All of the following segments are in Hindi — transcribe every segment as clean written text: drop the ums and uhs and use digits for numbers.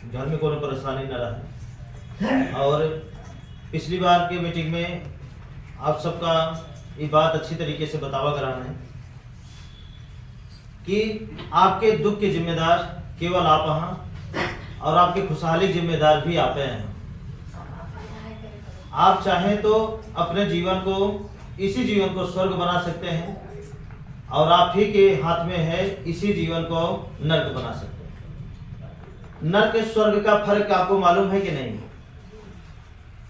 घर में कोई परेशानी न रहे। और पिछली बार के मीटिंग में आप सबका ये बात अच्छी तरीके से बतावा कराना है कि आपके दुख के जिम्मेदार केवल आप हैं और आपकी खुशहाली जिम्मेदार भी आप हैं। आप चाहें तो अपने जीवन को, इसी जीवन को स्वर्ग बना सकते हैं और आप ही के हाथ में है इसी जीवन को नर्क बना सकते हैं। नर्क स्वर्ग का फर्क आपको मालूम है कि नहीं?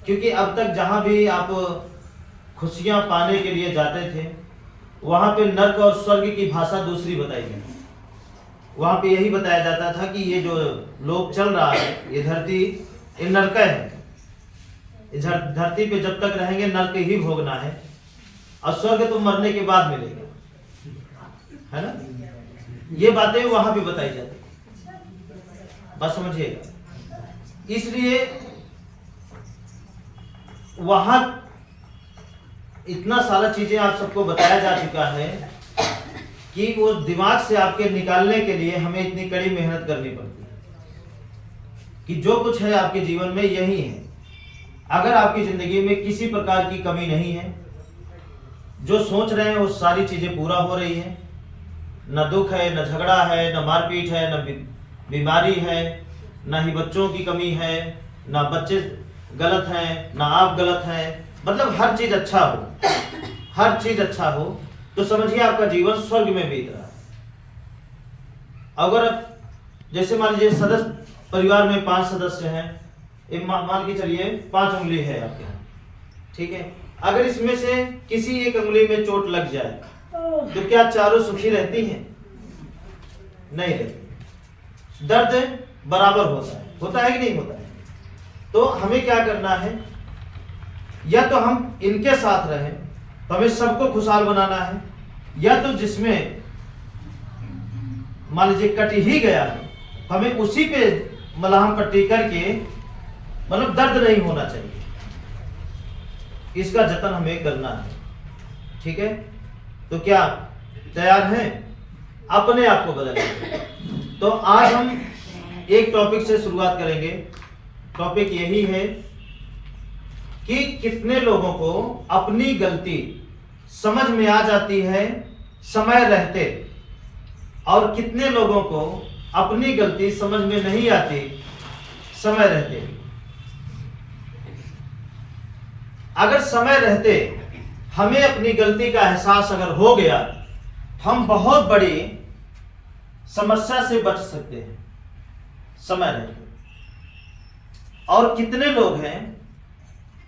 क्योंकि अब तक जहां भी आप खुशियां पाने के लिए जाते थे वहां पे नर्क और स्वर्ग की भाषा दूसरी बताई गई। वहां पे यही बताया जाता था कि ये जो लोक चल रहा है, ये धरती, ये नर्क है। इस धरती पे जब तक रहेंगे नर्क ही भोगना है और स्वर्ग तो मरने के बाद मिलेगा, है ना? ये बातें वहां पे बताई जाती, बस समझिएगा। इसलिए वहां इतना सारा चीजें आप सबको बताया जा चुका है कि वो दिमाग से आपके निकालने के लिए हमें इतनी कड़ी मेहनत करनी पड़ती है कि जो कुछ है आपके जीवन में यही है। अगर आपकी जिंदगी में किसी प्रकार की कमी नहीं है, जो सोच रहे हैं वो सारी चीजें पूरा हो रही है, न दुख है, न झगड़ा है, न मारपीट है, न बीमारी है, न ही बच्चों की कमी है, न बच्चे गलत हैं, न आप गलत हैं, मतलब हर चीज अच्छा हो, हर चीज अच्छा हो, तो समझिए आपका जीवन स्वर्ग में बीत रहा है। अगर जैसे मान लीजिए सदस्य परिवार में 5 सदस्य हैं, मान के चलिए 5 उंगली है आपके यहाँ, ठीक है? अगर इसमें से किसी एक उंगली में चोट लग जाए तो क्या चारों सुखी रहती हैं? नहीं रहती। दर्द बराबर होता है कि नहीं होता है? तो हमें क्या करना है, या तो हम इनके साथ रहें तो हमें सबको खुशहाल बनाना है, या तो जिसमें मान लीजिए कट ही गया है हमें उसी पे मलहम पट्टी करके, मतलब दर्द नहीं होना चाहिए, इसका जतन हमें करना है, ठीक है? तो क्या तैयार हैं अपने आप को बदलने? तो आज हम एक टॉपिक से शुरुआत करेंगे। टॉपिक यही है कि कितने लोगों को अपनी गलती समझ में आ जाती है समय रहते, और कितने लोगों को अपनी गलती समझ में नहीं आती समय रहते। अगर समय रहते हमें अपनी गलती का एहसास अगर हो गया, हम बहुत बड़ी समस्या से बच सकते हैं समय रहते। और कितने लोग हैं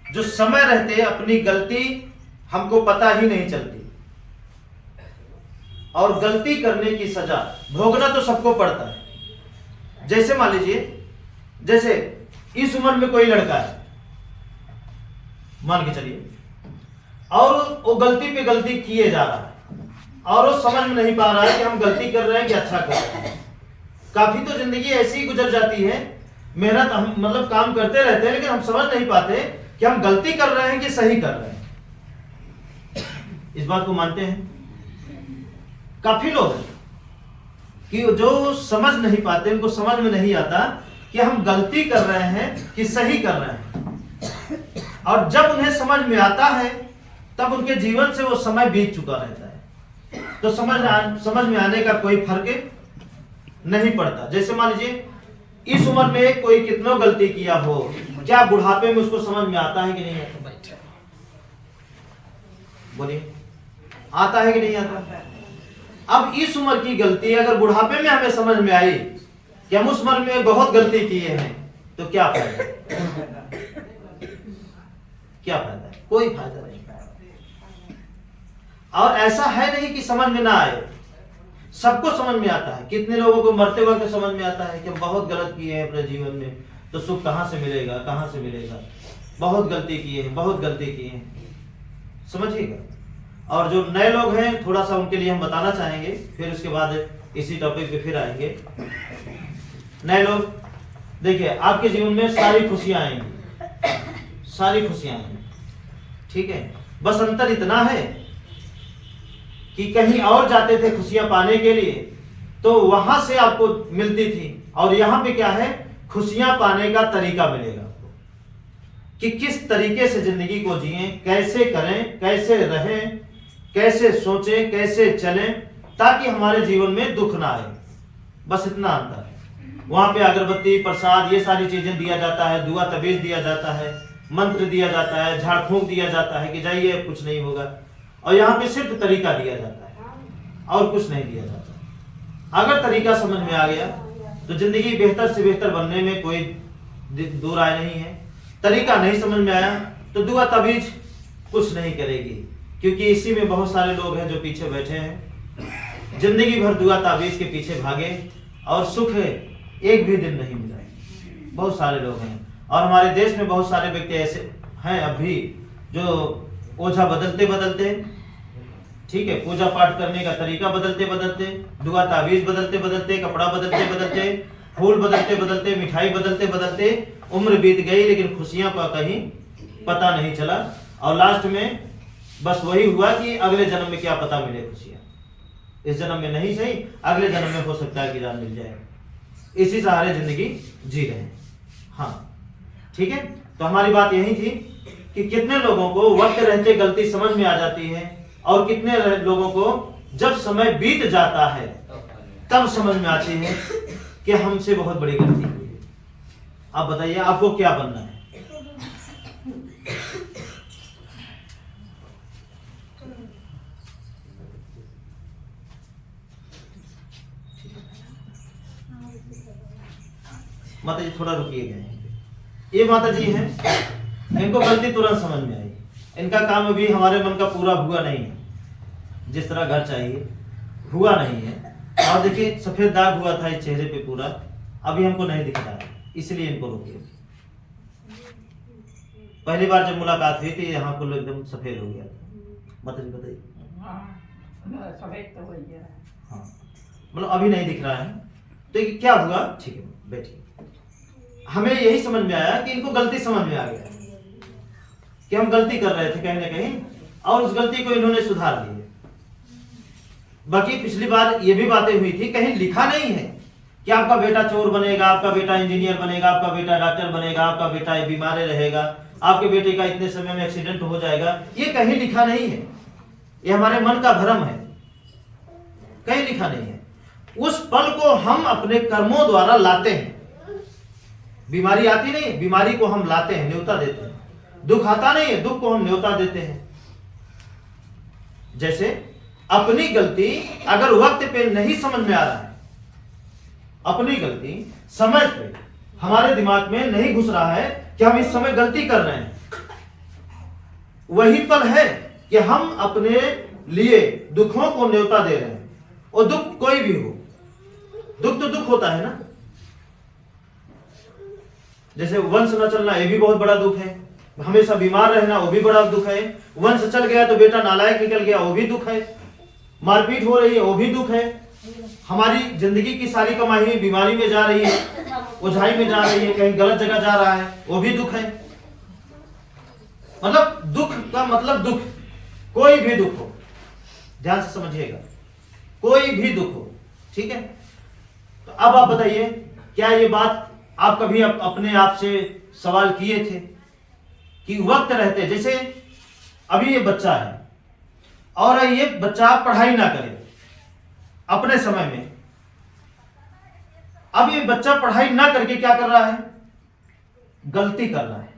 जो समय रहते अपनी गलती हमको पता ही नहीं चलती, और गलती करने की सजा भोगना तो सबको पड़ता है। जैसे मान लीजिए, जैसे इस उम्र में कोई लड़का है, मान के चलिए, और वो गलती पे गलती किए जा रहा है और वो समझ में नहीं पा रहा है कि हम गलती कर रहे हैं कि अच्छा कर रहे हैं। काफी तो जिंदगी ऐसी गुजर जाती है, मेहनत हम मतलब काम करते रहते हैं, लेकिन हम समझ नहीं पाते कि हम गलती कर रहे हैं कि सही कर रहे हैं। इस बात को मानते हैं काफी लोग हैं कि जो समझ नहीं पाते, उनको समझ में नहीं आता कि हम गलती कर रहे हैं कि सही कर रहे हैं। और जब उन्हें समझ में आता है तब उनके जीवन से वो समय बीत चुका रहता है, तो समझ में आने का कोई फर्क नहीं पड़ता। जैसे मान लीजिए इस उम्र में कोई कितना गलती किया हो, क्या बुढ़ापे में उसको समझ में आता है कि नहीं आता? बोलिए, आता है कि नहीं आता? अब इस उम्र की गलती अगर बुढ़ापे में हमें समझ में आई कि हम उस उम्र में बहुत गलती किए हैं, तो क्या फायदा? क्या फायदा है? कोई फायदा नहीं। और ऐसा है नहीं कि समझ में ना आए, सबको समझ में आता है। कितने लोगों को मरते वक्त समझ में आता है कि हम बहुत गलत किए हैं अपने जीवन में, तो सुख कहां से मिलेगा, कहां से मिलेगा, बहुत गलती किए हैं, बहुत गलती किए हैं, समझिएगा। और जो नए लोग हैं थोड़ा सा उनके लिए हम बताना चाहेंगे, फिर उसके बाद इसी टॉपिक पे फिर आएंगे। नए लोग देखिए, आपके जीवन में सारी खुशियां आएंगी, सारी खुशियां आएंगी, ठीक है? बस अंतर इतना है कि कहीं और जाते थे खुशियां पाने के लिए तो वहां से आपको मिलती थी, और यहाँ पे क्या है, खुशियां पाने का तरीका मिलेगा कि किस तरीके से जिंदगी को जिएं, कैसे करें, कैसे रहें, कैसे सोचें, कैसे चलें, ताकि हमारे जीवन में दुख ना आए। बस इतना अंतर है। वहां पे अगरबत्ती, प्रसाद, ये सारी चीजें दिया जाता है, दुआ तबीज दिया जाता है, मंत्र दिया जाता है, झाड़ फूंक दिया जाता है कि जाइए कुछ नहीं होगा। और यहाँ पे सिर्फ तरीका दिया जाता है और कुछ नहीं दिया जाता। अगर तरीका समझ में आ गया तो जिंदगी बेहतर से बेहतर बनने में कोई दो राय नहीं है। तरीका नहीं समझ में आया तो दुआ तबीज कुछ नहीं करेगी, क्योंकि इसी में बहुत सारे लोग हैं जो पीछे बैठे हैं, जिंदगी भर दुआ ताबीज के पीछे भागे और सुख एक भी दिन नहीं मिला। बहुत सारे लोग हैं और हमारे देश में बहुत सारे व्यक्ति ऐसे हैं अभी जो ओझा बदलते बदलते, ठीक है, पूजा पाठ करने का तरीका बदलते बदलते, दुआ ताबीज बदलते बदलते, कपड़ा बदलते बदलते, फूल बदलते बदलते, मिठाई बदलते बदलते उम्र बीत गई, लेकिन खुशियां का कहीं पता नहीं चला। और लास्ट में बस वही हुआ कि अगले जन्म में क्या पता मिले खुशियां। इस जन्म में नहीं सही, अगले जन्म में हो सकता है कि जान मिल जाए। इसी सहारे जिंदगी जी रहे हैं। हाँ, ठीक है। तो हमारी बात यही थी कि कितने लोगों को वक्त रहते गलती समझ में आ जाती है और कितने लोगों को जब समय बीत जाता है तब समझ में आती है कि हमसे बहुत बड़ी गलती हुई है। आप बताइए आपको क्या बनना है? माता जी थोड़ा रुकिएगा। ये माता जी हैं, इनको गलती तुरंत समझ में आई। इनका काम अभी हमारे मन का पूरा हुआ नहीं है, जिस तरह घर चाहिए हुआ नहीं है। और देखिए सफेद दाग हुआ था इस चेहरे पे पूरा, अभी हमको नहीं दिख रहा है, इसलिए इनको रोकिए। पहली बार जब मुलाकात हुई थी यहाँ को एकदम सफेद हो गया था। माता जी बताइए। सफेद तो हो गया। हाँ, मतलब अभी नहीं दिख रहा है। तो ये क्या हुआ? ठीक है बैठिए। हमें यही समझ में आया कि इनको गलती समझ में आ गया कि हम गलती कर रहे थे कहीं ना कहीं, और उस गलती को इन्होंने सुधार ली है। बाकी पिछली बार ये भी बातें हुई थी, कहीं लिखा नहीं है कि आपका बेटा चोर बनेगा, आपका बेटा इंजीनियर बनेगा, आपका बेटा डॉक्टर बनेगा, आपका बेटा बीमार रहेगा, आपके बेटे का इतने समय में एक्सीडेंट हो जाएगा। ये कहीं लिखा नहीं है, ये हमारे मन का भ्रम है, कहीं लिखा नहीं है। उस पल को हम अपने कर्मों द्वारा लाते हैं। बीमारी आती नहीं, बीमारी को हम लाते हैं, न्योता देते हैं। दुख आता नहीं है, दुख को हम न्योता देते हैं। जैसे अपनी गलती अगर वक्त पे नहीं समझ में आ रहा है, अपनी गलती समय पे हमारे दिमाग में नहीं घुस रहा है कि हम इस समय गलती कर रहे हैं, वही पल है कि हम अपने लिए दुखों को न्योता दे रहे हैं। और दुख कोई भी हो, दुख तो दुख होता है ना। जैसे वंश न चलना, ये भी बहुत बड़ा दुख है। हमेशा बीमार रहना, वो भी बड़ा दुख है। वंश चल गया तो बेटा नालायक निकल गया, वो भी दुख है। मारपीट हो रही है, वो भी दुख है। हमारी जिंदगी की सारी कमाई हुई बीमारी में जा रही है, ओझाई में जा रही है, कहीं गलत जगह जा रहा है, वो भी दुख है। मतलब दुख का मतलब दुख, कोई भी दुख हो, ध्यान से समझिएगा, कोई भी दुख हो, ठीक है। तो अब आप बताइए, क्या ये बात आप कभी अपने आप से सवाल किए थे कि वक्त रहते, जैसे अभी ये बच्चा है और ये बच्चा पढ़ाई ना करे अपने समय में, अब ये बच्चा पढ़ाई ना करके क्या कर रहा है? गलती कर रहा है।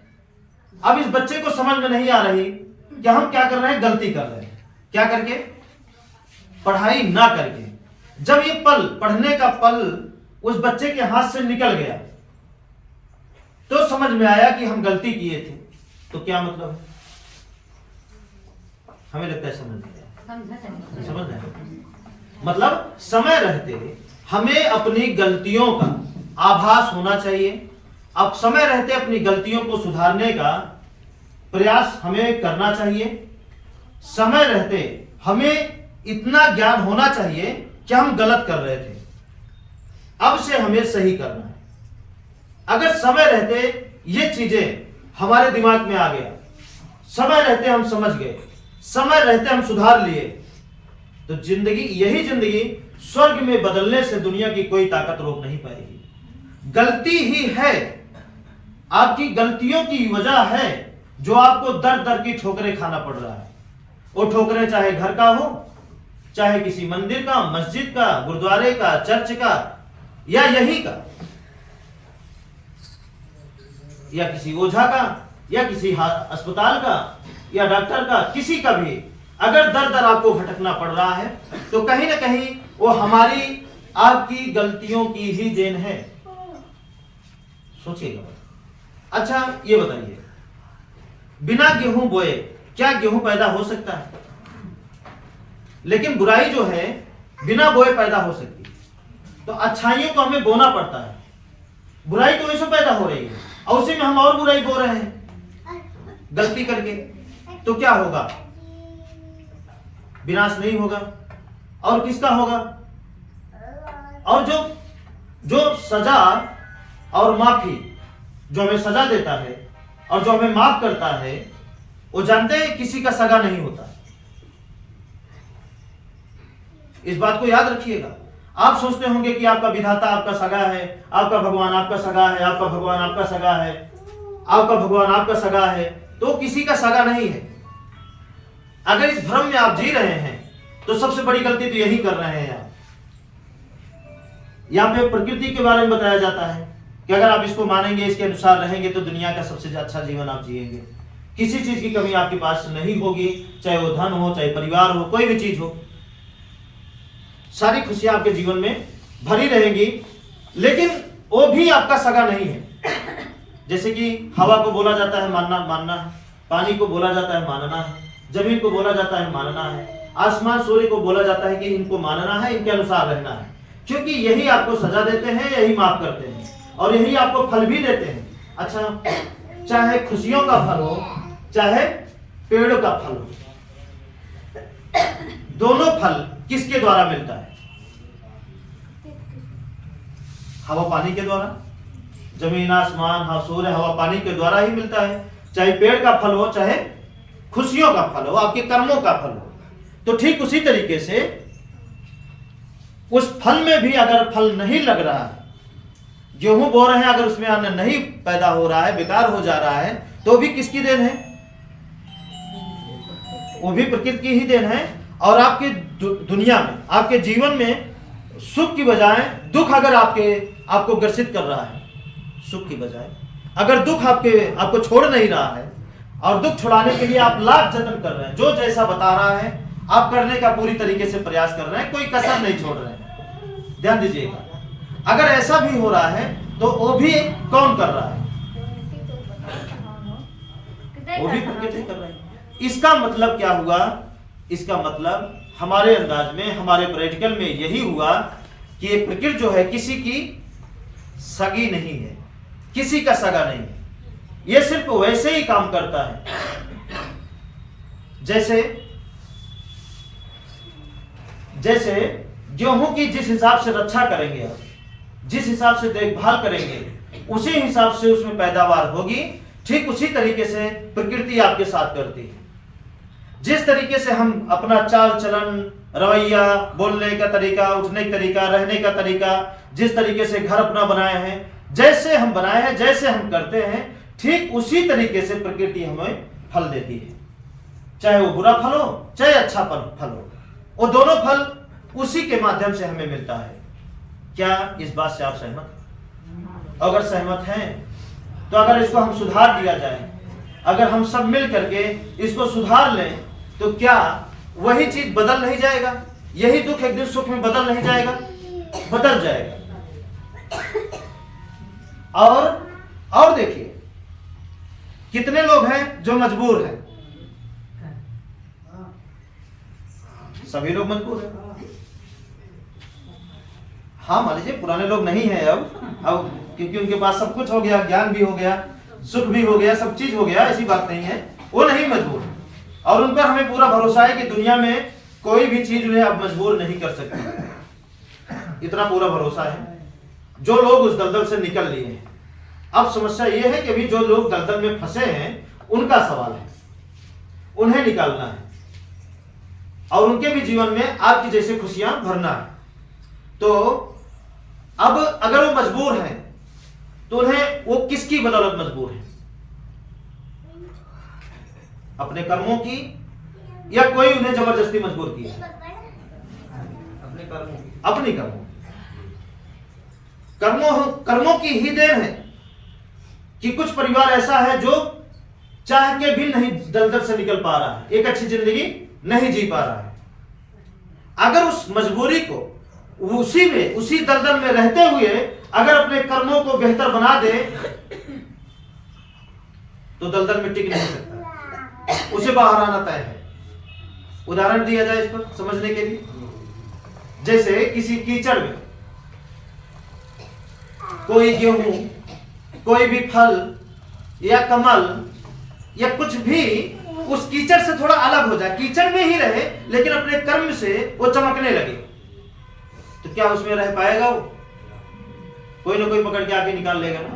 अब इस बच्चे को समझ में नहीं आ रही कि हम क्या कर रहे हैं, गलती कर रहे हैं। क्या करके? पढ़ाई ना करके। जब ये पल, पढ़ने का पल उस बच्चे के हाथ से निकल गया तो समझ में आया कि हम गलती किए थे। तो क्या मतलब है? हमें लगता है समझ में समझ रहे हैं। मतलब समय रहते हमें अपनी गलतियों का आभास होना चाहिए। अब समय रहते अपनी गलतियों को सुधारने का प्रयास हमें करना चाहिए। समय रहते हमें इतना ज्ञान होना चाहिए कि हम गलत कर रहे थे, अब से हमें सही करना है। अगर समय रहते ये चीजें हमारे दिमाग में आ गया, समय रहते हम समझ गए, समय रहते हम सुधार लिए, तो जिंदगी, यही जिंदगी स्वर्ग में बदलने से दुनिया की कोई ताकत रोक नहीं पाएगी। गलती ही है, आपकी गलतियों की वजह है जो आपको दर दर की ठोकरें खाना पड़ रहा है। वो ठोकरें चाहे घर का हो, चाहे किसी मंदिर का, मस्जिद का, गुरुद्वारे का, चर्च का, या यही का, या किसी ओझा का, या किसी अस्पताल का, या डॉक्टर का, किसी का भी अगर दर दर आपको भटकना पड़ रहा है तो कहीं ना कहीं वो हमारी आपकी गलतियों की ही देन है। सोचिएगा। अच्छा ये बताइए, बिना गेहूं बोए क्या गेहूं पैदा हो सकता है? लेकिन बुराई जो है बिना बोए पैदा हो सकती है। तो अच्छाइयों को हमें बोना पड़ता है, बुराई तो वैसे पैदा हो रही है और उसी में हम और बुराई बो रहे हैं गलती करके, तो क्या होगा? विनाश नहीं होगा। और किसका होगा? और जो सजा और माफी, जो हमें सजा देता है और जो हमें माफ करता है, वो जानते हैं किसी का सगा नहीं होता। इस बात को याद रखिएगा। आप सोचते होंगे कि आपका विधाता आपका सगा है, आपका भगवान आपका सगा है, आपका भगवान आपका सगा है, आपका भगवान आपका सगा है, तो किसी का सगा नहीं है। अगर इस भ्रम में आप जी रहे हैं तो सबसे बड़ी गलती तो यही कर रहे हैं आप। यहां पे प्रकृति के बारे में बताया जाता है कि अगर आप इसको मानेंगे, इसके अनुसार रहेंगे तो दुनिया का सबसे अच्छा जीवन आप जिएंगे। किसी चीज की कमी आपके पास नहीं होगी, चाहे वो धन हो, चाहे परिवार हो, कोई भी चीज हो, सारी खुशियां आपके जीवन में भरी रहेंगी। लेकिन वो भी आपका सगा नहीं है। जैसे कि हवा को बोला जाता है मानना है, पानी को बोला जाता है मानना है, जमीन को बोला जाता है मानना है, आसमान सूर्य को बोला जाता है कि इनको मानना है, इनके अनुसार रहना है, क्योंकि यही आपको सजा देते हैं, यही माफ करते हैं और यही आपको फल भी देते हैं। अच्छा, चाहे खुशियों का फल हो, चाहे पेड़ों का फल हो, दोनों फल किसके द्वारा मिलता है? हवा पानी के द्वारा। जमीन आसमान सूर्य हवा पानी के द्वारा ही मिलता है। चाहे पेड़ का फल हो, चाहे खुशियों का फल हो, आपके कर्मों का फल हो। तो ठीक उसी तरीके से उस फल में भी अगर फल नहीं लग रहा है, गेहूं बो रहे हैं, अगर उसमें अन्न नहीं पैदा हो रहा है, बेकार हो जा रहा है, तो भी किसकी देन है? वो भी प्रकृति की ही देन है। और आपके दुनिया में, आपके जीवन में सुख की बजाय दुख अगर आपको ग्रसित कर रहा है, सुख की बजाय अगर दुख आपको छोड़ नहीं रहा है और दुख छुड़ाने के लिए आप लाख जतन कर रहे हैं, जो जैसा बता रहा है आप करने का पूरी तरीके से प्रयास कर रहे हैं, कोई कसर नहीं छोड़ रहे हैं, ध्यान दीजिएगा। अगर ऐसा भी हो रहा है तो वो भी कौन कर रहा है? वो भी प्रकृति कर रहा है। इसका मतलब क्या हुआ? इसका मतलब हमारे अंदाज में, हमारे प्रैक्टिकल में यही हुआ कि ये प्रकृति जो है किसी की सगी नहीं है, किसी का सगा नहीं है। ये सिर्फ वैसे ही काम करता है जैसे गेहूं की जिस हिसाब से रक्षा करेंगे आप, जिस हिसाब से देखभाल करेंगे, उसी हिसाब से उसमें पैदावार होगी। ठीक उसी तरीके से प्रकृति आपके साथ करती है। जिस तरीके से हम अपना चाल चलन, रवैया, बोलने का तरीका, उठने का तरीका, रहने का तरीका, जिस तरीके से घर अपना बनाए हैं, जैसे हम बनाए हैं, जैसे हम करते हैं, ठीक उसी तरीके से प्रकृति हमें फल देती है। चाहे वो बुरा फल हो, चाहे अच्छा फल हो, वो दोनों फल उसी के माध्यम से हमें मिलता है। क्या इस बात से आप सहमत? अगर सहमत हैं तो अगर इसको हम सुधार दिया जाए, अगर हम सब मिल करके इसको सुधार लें, तो क्या वही चीज बदल नहीं जाएगा? यही दुख एक दिन सुख में बदल नहीं जाएगा? बदल जाएगा। और देखिए कितने लोग हैं जो मजबूर हैं? सभी लोग मजबूर हैं। हाँ, मान लीजिए पुराने लोग नहीं हैं अब क्योंकि उनके पास सब कुछ हो गया, ज्ञान भी हो गया, सुख भी हो गया, सब चीज हो गया, ऐसी बात नहीं है, वो नहीं मजबूर और उन पर हमें पूरा भरोसा है कि दुनिया में कोई भी चीज उन्हें अब मजबूर नहीं कर सकती। इतना पूरा भरोसा है। जो लोग उस दलदल से निकल लिए हैं, अब समस्या यह है कि अभी जो लोग दलदल में फंसे हैं उनका सवाल है, उन्हें निकालना है और उनके भी जीवन में आपकी जैसे खुशियां भरना है। तो अब अगर वो मजबूर हैं तो उन्हें वो किसकी बदौलत मजबूर है? अपने कर्मों की, या कोई उन्हें जबरदस्ती मजबूर किया? अपने कर्मों की। अपनी कर्मों की ही देन है कि कुछ परिवार ऐसा है जो चाह के भी नहीं दलदल से निकल पा रहा है, एक अच्छी जिंदगी नहीं जी पा रहा है। अगर उस मजबूरी को उसी दलदल में रहते हुए अगर अपने कर्मों को बेहतर बना दे तो दलदल में टिक नहीं सकता, उसे बाहर आना तय है। उदाहरण दिया जाए इस पर समझने के लिए, जैसे किसी कीचड़ में कोई गेहूं, कोई भी फल या कमल या कुछ भी उस कीचड़ से थोड़ा अलग हो जाए, कीचड़ में ही रहे लेकिन अपने कर्म से वो चमकने लगे, तो क्या उसमें रह पाएगा? वो कोई ना कोई पकड़ के आके निकाल लेगा ना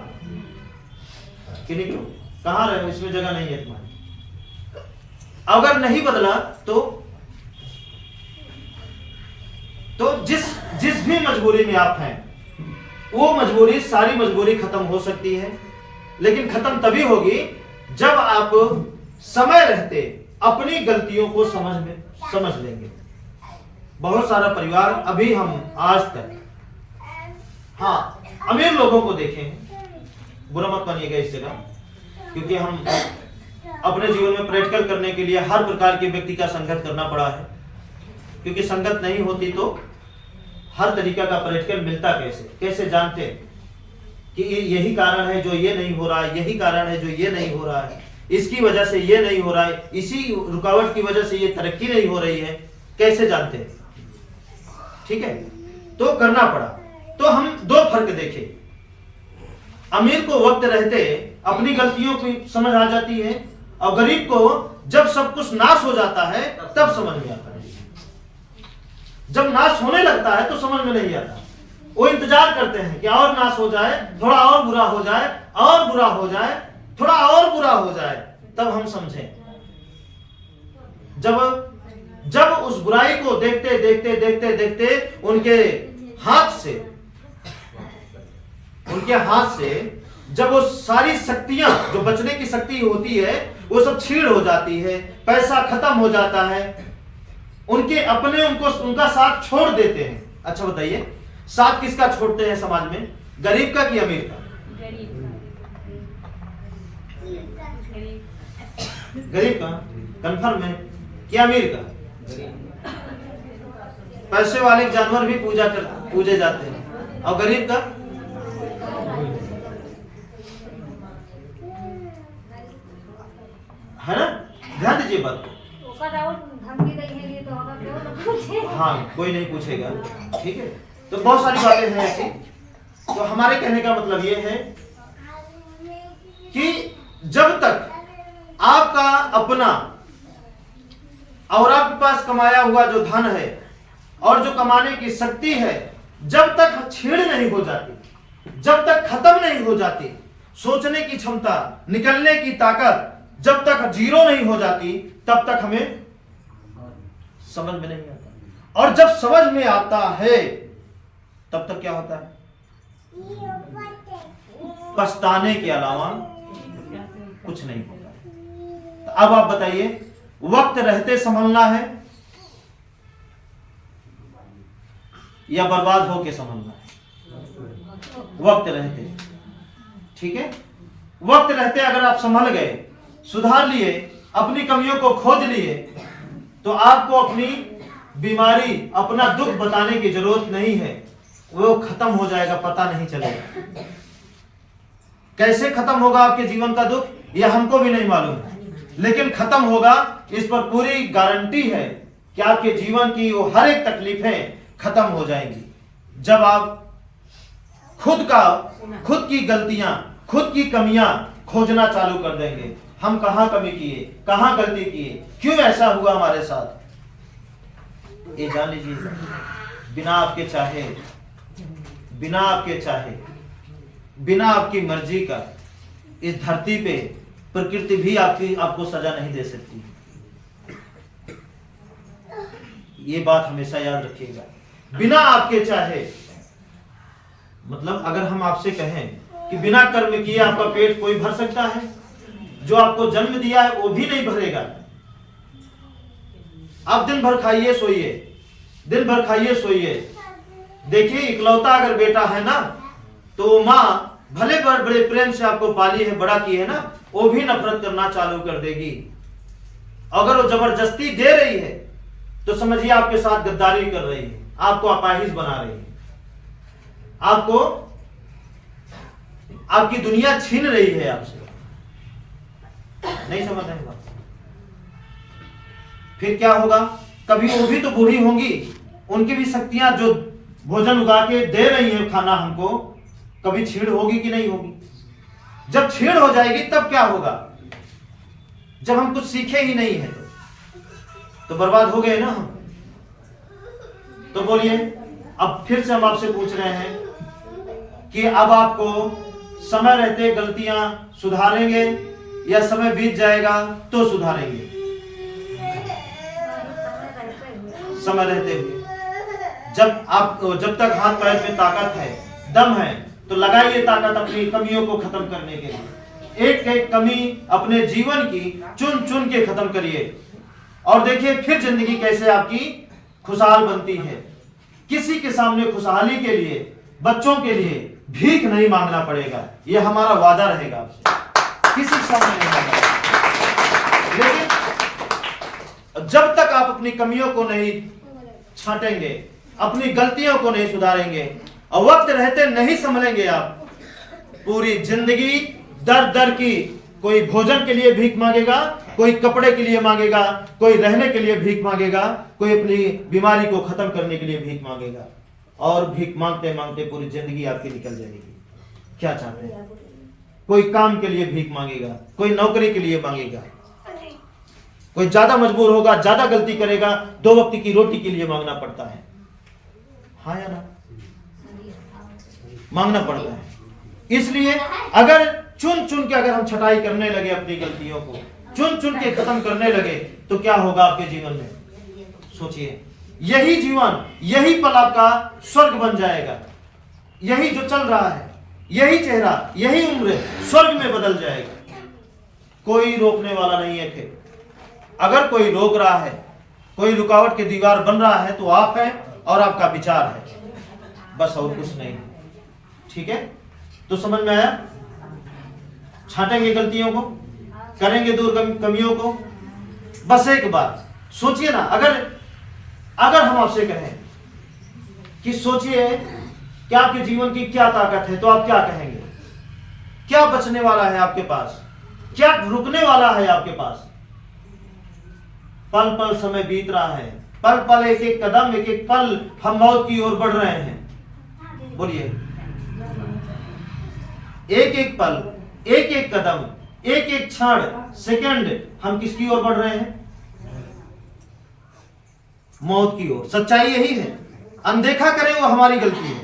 कि निकलो, कहां रहे, इसमें जगह नहीं है तुम्हारी। अगर नहीं बदला तो जिस भी मजबूरी में आप हैं, वो मजबूरी, सारी मजबूरी खत्म हो सकती है, लेकिन खत्म तभी होगी जब आप समय रहते अपनी गलतियों को समझ लेंगे। बहुत सारा परिवार अभी हम आज तक, हाँ, अमीर लोगों को देखे हैं, बुरा मत मानिएगा इस जगह, क्योंकि हम अपने जीवन में प्रैक्टिकल करने के लिए हर प्रकार के व्यक्ति का संगत करना पड़ा है, क्योंकि संगत नहीं होती तो हर तरीका का प्रैक्टिकल मिलता कैसे जानते कि यही कारण है जो ये नहीं हो रहा है, यही कारण है जो ये नहीं हो रहा है, इसकी वजह से ये नहीं हो रहा है, इसी रुकावट की वजह से ये तरक्की नहीं हो रही है, कैसे जानते हैं? ठीक है, तो करना पड़ा। तो हम दो फर्क देखे, अमीर को वक्त रहते अपनी गलतियों की समझ आ जाती है, और गरीब को जब सब कुछ नाश हो जाता है तब समझ में आता है। जब नाश होने लगता है तो समझ में नहीं आता, वो इंतजार करते हैं कि और नाश हो जाए, थोड़ा और बुरा हो जाए, और बुरा हो जाए, थोड़ा और बुरा हो जाए, तब हम समझें। जब उस बुराई को देखते देखते देखते देखते उनके हाथ से जब वो सारी शक्तियां, जो बचने की शक्ति होती है, वो सब छीड़ हो जाती है, पैसा खत्म हो जाता है, उनका साथ छोड़ देते हैं। अच्छा बताइए, साथ किसका छोड़ते हैं समाज में, गरीब का कि अमीर का? गरीब का कंफर्म है कि अमीर का? पैसे वाले जानवर भी पूजे जाते हैं, और गरीब का? है ना, ध्यान दीजिए बात को। हाँ, कोई नहीं पूछेगा, ठीक है। तो बहुत सारी बातें हैं ऐसी। तो हमारे कहने का मतलब ये है कि जब तक आपका अपना और आपके पास कमाया हुआ जो धन है और जो कमाने की शक्ति है, जब तक छीड़ नहीं हो जाती, जब तक खत्म नहीं हो जाती, सोचने की क्षमता, निकलने की ताकत जब तक जीरो नहीं हो जाती, तब तक हमें समझ में नहीं आता। और जब समझ में आता है तब तक क्या होता है? पछताने के अलावा कुछ नहीं होता। तो अब आप बताइए, वक्त रहते संभलना है या बर्बाद होके संभलना है? वक्त रहते, ठीक है। वक्त रहते अगर आप संभल गए, सुधार लिए, अपनी कमियों को खोज लिए, तो आपको अपनी बीमारी, अपना दुख बताने की जरूरत नहीं है, वो खत्म हो जाएगा, पता नहीं चलेगा। कैसे खत्म होगा आपके जीवन का दुख, यह हमको भी नहीं मालूम, लेकिन खत्म होगा, इस पर पूरी गारंटी है कि आपके जीवन की वो हर एक तकलीफें खत्म हो जाएंगी जब आप खुद की गलतियां, खुद की कमियां खोजना चालू कर देंगे। हम कहां कमी किए, कहां गलती किए, क्यों ऐसा हुआ हमारे साथ, ये जान लीजिए। बिना आपके चाहे, बिना आपकी मर्जी का इस धरती पे प्रकृति भी आपको सजा नहीं दे सकती। ये बात हमेशा याद रखिएगा। बिना आपके चाहे, मतलब अगर हम आपसे कहें कि बिना कर्म किए आपका पेट कोई भर सकता है? जो आपको जन्म दिया है वो भी नहीं भरेगा। आप दिन भर खाइए सोइए, दिन भर खाइए सोइए। देखिए इकलौता अगर बेटा है ना, तो माँ भले बड़े प्रेम से आपको पाली है, बड़ा की है ना, वो भी नफरत करना चालू कर देगी। अगर वो जबरदस्ती दे रही है तो समझिए आपके साथ गद्दारी कर रही है, आपको अपाहिज बना रही है, आपको आपकी दुनिया छीन रही है आपसे। नहीं समझ रहे बात? फिर क्या होगा? कभी वो भी तो बूढ़ी होंगी, उनकी भी शक्तियां जो भोजन उगा के दे रही है खाना हमको, कभी छीड़ होगी कि नहीं होगी? जब छीड़ हो जाएगी तब क्या होगा? जब हम कुछ सीखे ही नहीं है तो बर्बाद हो गए ना हम। तो बोलिए, अब फिर से हम आपसे पूछ रहे हैं कि अब आपको समय रहते गलतियां सुधारेंगे या समय बीत जाएगा तो सुधारेंगे? समय रहते हुए। जब तक हाथ पैर में ताकत है, दम है, तो लगाइए ताकत अपनी कमियों को खत्म करने के लिए। एक एक कमी अपने जीवन की चुन चुन के खत्म करिए और देखिए फिर जिंदगी कैसे आपकी खुशहाल बनती है। किसी के सामने खुशहाली के लिए, बच्चों के लिए भीख नहीं मांगना पड़ेगा, यह हमारा वादा रहेगा आपसे। किसी के सामने नहीं मांगना। लेकिन जब तक आप अपनी कमियों को नहीं छांटेंगे, अपनी गलतियों को नहीं सुधारेंगे और वक्त रहते नहीं संभलेंगे, आप पूरी जिंदगी दर दर की, कोई भोजन के लिए भीख मांगेगा, कोई कपड़े के लिए मांगेगा, कोई रहने के लिए भीख मांगेगा, कोई अपनी बीमारी को खत्म करने के लिए भीख मांगेगा और भीख मांगते मांगते पूरी जिंदगी आपकी निकल जाएगी। क्या चाहते हैं? कोई काम के लिए भीख मांगेगा, कोई नौकरी के लिए मांगेगा, कोई ज्यादा मजबूर होगा, ज्यादा गलती करेगा, 2 वक्त की रोटी के लिए मांगना पड़ता है। हाँ या ना? मांगना पड़ता है। इसलिए अगर चुन चुन के अगर हम छटाई करने लगे, अपनी गलतियों को चुन चुन के खत्म करने लगे, तो क्या होगा आपके जीवन में? सोचिए, यही जीवन, यही पल आपका स्वर्ग बन जाएगा। यही जो चल रहा है, यही चेहरा, यही उम्र स्वर्ग में बदल जाएगा। कोई रोकने वाला नहीं है। फिर अगर कोई रोक रहा है, कोई रुकावट की दीवार बन रहा है, तो आप हैं और आपका विचार है, बस और कुछ नहीं। ठीक है? तो समझ में आया? छांटेंगे गलतियों को, करेंगे दूर कमियों को। बस एक बात सोचिए ना, अगर हम आपसे कहें कि सोचिए कि आपके जीवन की क्या ताकत है, तो आप क्या कहेंगे? क्या बचने वाला है आपके पास? क्या रुकने वाला है आपके पास? पल पल समय बीत रहा है, पल पल एक एक कदम, एक एक पल हम मौत की ओर बढ़ रहे हैं। बोलिए, एक एक पल, एक एक कदम, एक एक क्षण, सेकंड हम किसकी ओर बढ़ रहे हैं? मौत की ओर। सच्चाई यही है। अनदेखा करें वो हमारी गलती है,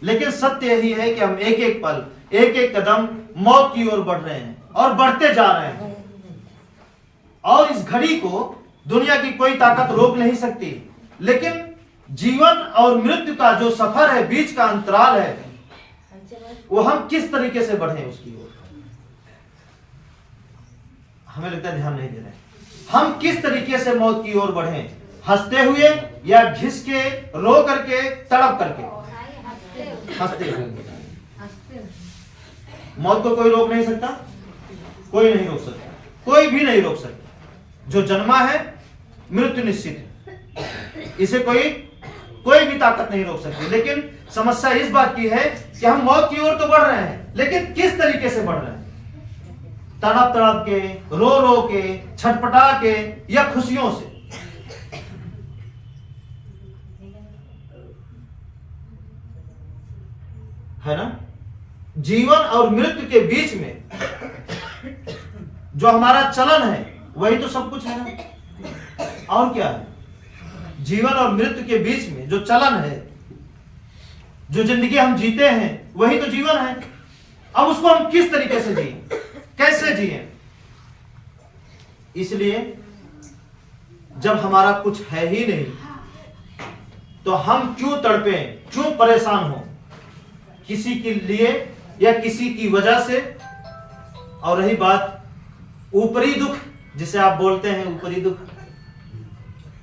लेकिन सत्य यही है कि हम एक एक पल, एक एक कदम मौत की ओर बढ़ रहे हैं और बढ़ते जा रहे हैं। और इस घड़ी को दुनिया की कोई ताकत रोक नहीं सकती, लेकिन जीवन और मृत्यु का जो सफर है, बीच का अंतराल है, वो हम किस तरीके से बढ़े उसकी ओर हमें लगता है ध्यान नहीं दे रहे। हम किस तरीके से मौत की ओर बढ़े? हंसते हुए या घिस के, रो करके, तड़प करके? हंसते हुए। मौत को कोई रोक नहीं सकता, कोई नहीं रोक सकता, कोई भी नहीं रोक सकता। जो जन्मा है मृत्यु निश्चित है, इसे कोई भी ताकत नहीं रोक सकती। लेकिन समस्या इस बात की है कि हम मौत की ओर तो बढ़ रहे हैं, लेकिन किस तरीके से बढ़ रहे हैं? तड़प तड़प के, रो रो के, छटपटा के, या खुशियों से? है ना? जीवन और मृत्यु के बीच में जो हमारा चलन है, वही तो सब कुछ है ना। और क्या है? जीवन और मृत्यु के बीच में जो चलन है, जो जिंदगी हम जीते हैं, वही तो जीवन है। अब उसको हम किस तरीके से जिए, कैसे जिए? इसलिए जब हमारा कुछ है ही नहीं, तो हम क्यों तड़पें, क्यों परेशान हो? किसी के लिए या किसी की वजह से। और रही बात ऊपरी दुख, जिसे आप बोलते हैं ऊपरी दुख,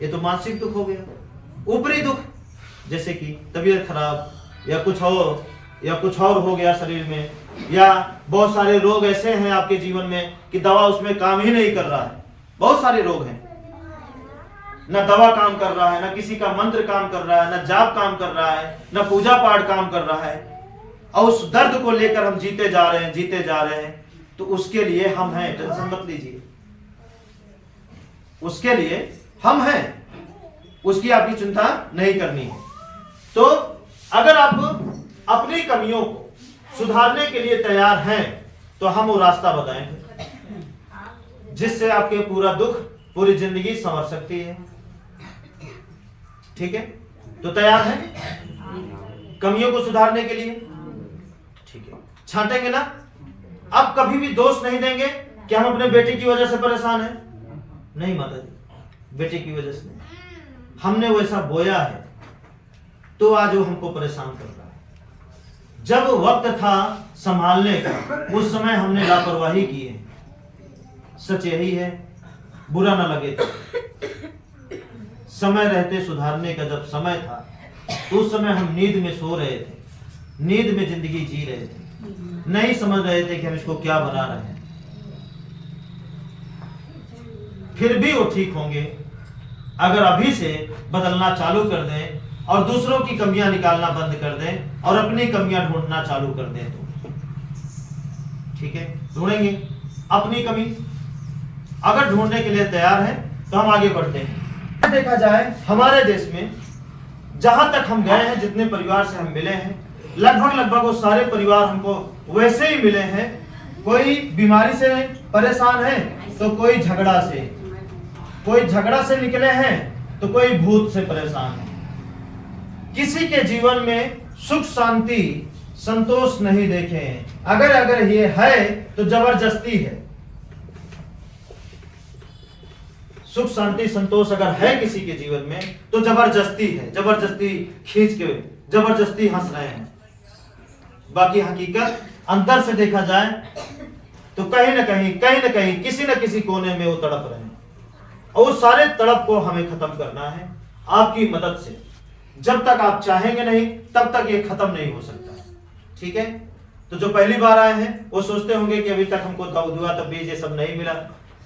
ये तो मानसिक दुख हो गया। ऊपरी दुख जैसे कि तबीयत खराब या कुछ और हो गया शरीर में, या बहुत सारे रोग ऐसे हैं आपके जीवन में कि दवा उसमें काम ही नहीं कर रहा है। बहुत सारे रोग हैं, न दवा काम कर रहा है, न किसी का मंत्र काम कर रहा है, न जाप काम कर रहा है, न पूजा पाठ काम कर रहा है, और उस दर्द को लेकर हम जीते जा रहे हैं। तो उसके लिए हम हैं, टेंशन मत लीजिए, उसके लिए हम हैं, उसकी आपकी चिंता नहीं करनी है। तो अगर आप अपनी कमियों को सुधारने के लिए तैयार हैं तो हम वो रास्ता बताएंगे जिससे आपके पूरा दुख, पूरी जिंदगी संवर सकती है। ठीक है, तो तैयार है कमियों को सुधारने के लिए? ठीक है, छांटेंगे ना। अब कभी भी दोष नहीं देंगे कि हम अपने बेटे की वजह से परेशान हैं। नहीं माता जी, बेटे की वजह से नहीं, हमने वैसा बोया है तो आज वो हमको परेशान कर रहा है। जब वक्त था संभालने का, उस समय हमने लापरवाही की है। सच यही है, बुरा ना लगे तो। समय रहते सुधारने का जब समय था, तो उस समय हम नींद में सो रहे थे, नींद में जिंदगी जी रहे थे, नहीं समझ रहे थे कि हम इसको क्या बना रहे हैं। फिर भी वो ठीक होंगे अगर अभी से बदलना चालू कर दें और दूसरों की कमियां निकालना बंद कर दें और अपनी कमियां ढूंढना चालू कर दें तो। ठीक है, ढूंढेंगे अपनी कमी। अगर ढूंढने के लिए तैयार हैं तो हम आगे बढ़ते हैं। देखा जाए हमारे देश में जहां तक हम गए हैं, जितने परिवार से हम मिले हैं, लगभग वो सारे परिवार हमको वैसे ही मिले हैं। कोई बीमारी से परेशान है तो कोई झगड़ा से निकले हैं तो कोई भूत से परेशान है। किसी के जीवन में सुख शांति संतोष नहीं देखे हैं। अगर ये है तो जबरदस्ती है। सुख शांति संतोष अगर है किसी के जीवन में तो जबरदस्ती है, जबरदस्ती खींच के जबरदस्ती हंस रहे हैं। बाकी हकीकत अंदर से देखा जाए तो कहीं ना कहीं किसी न किसी कोने में वो तड़प रहे हैं, और उस सारे तड़प को हमें खत्म करना है आपकी मदद से। जब तक आप चाहेंगे नहीं तब तक ये खत्म नहीं हो सकता। ठीक है, तो जो पहली बार आए हैं वो सोचते होंगे कि अभी तक हमको दुआ तबीज ये सब नहीं मिला,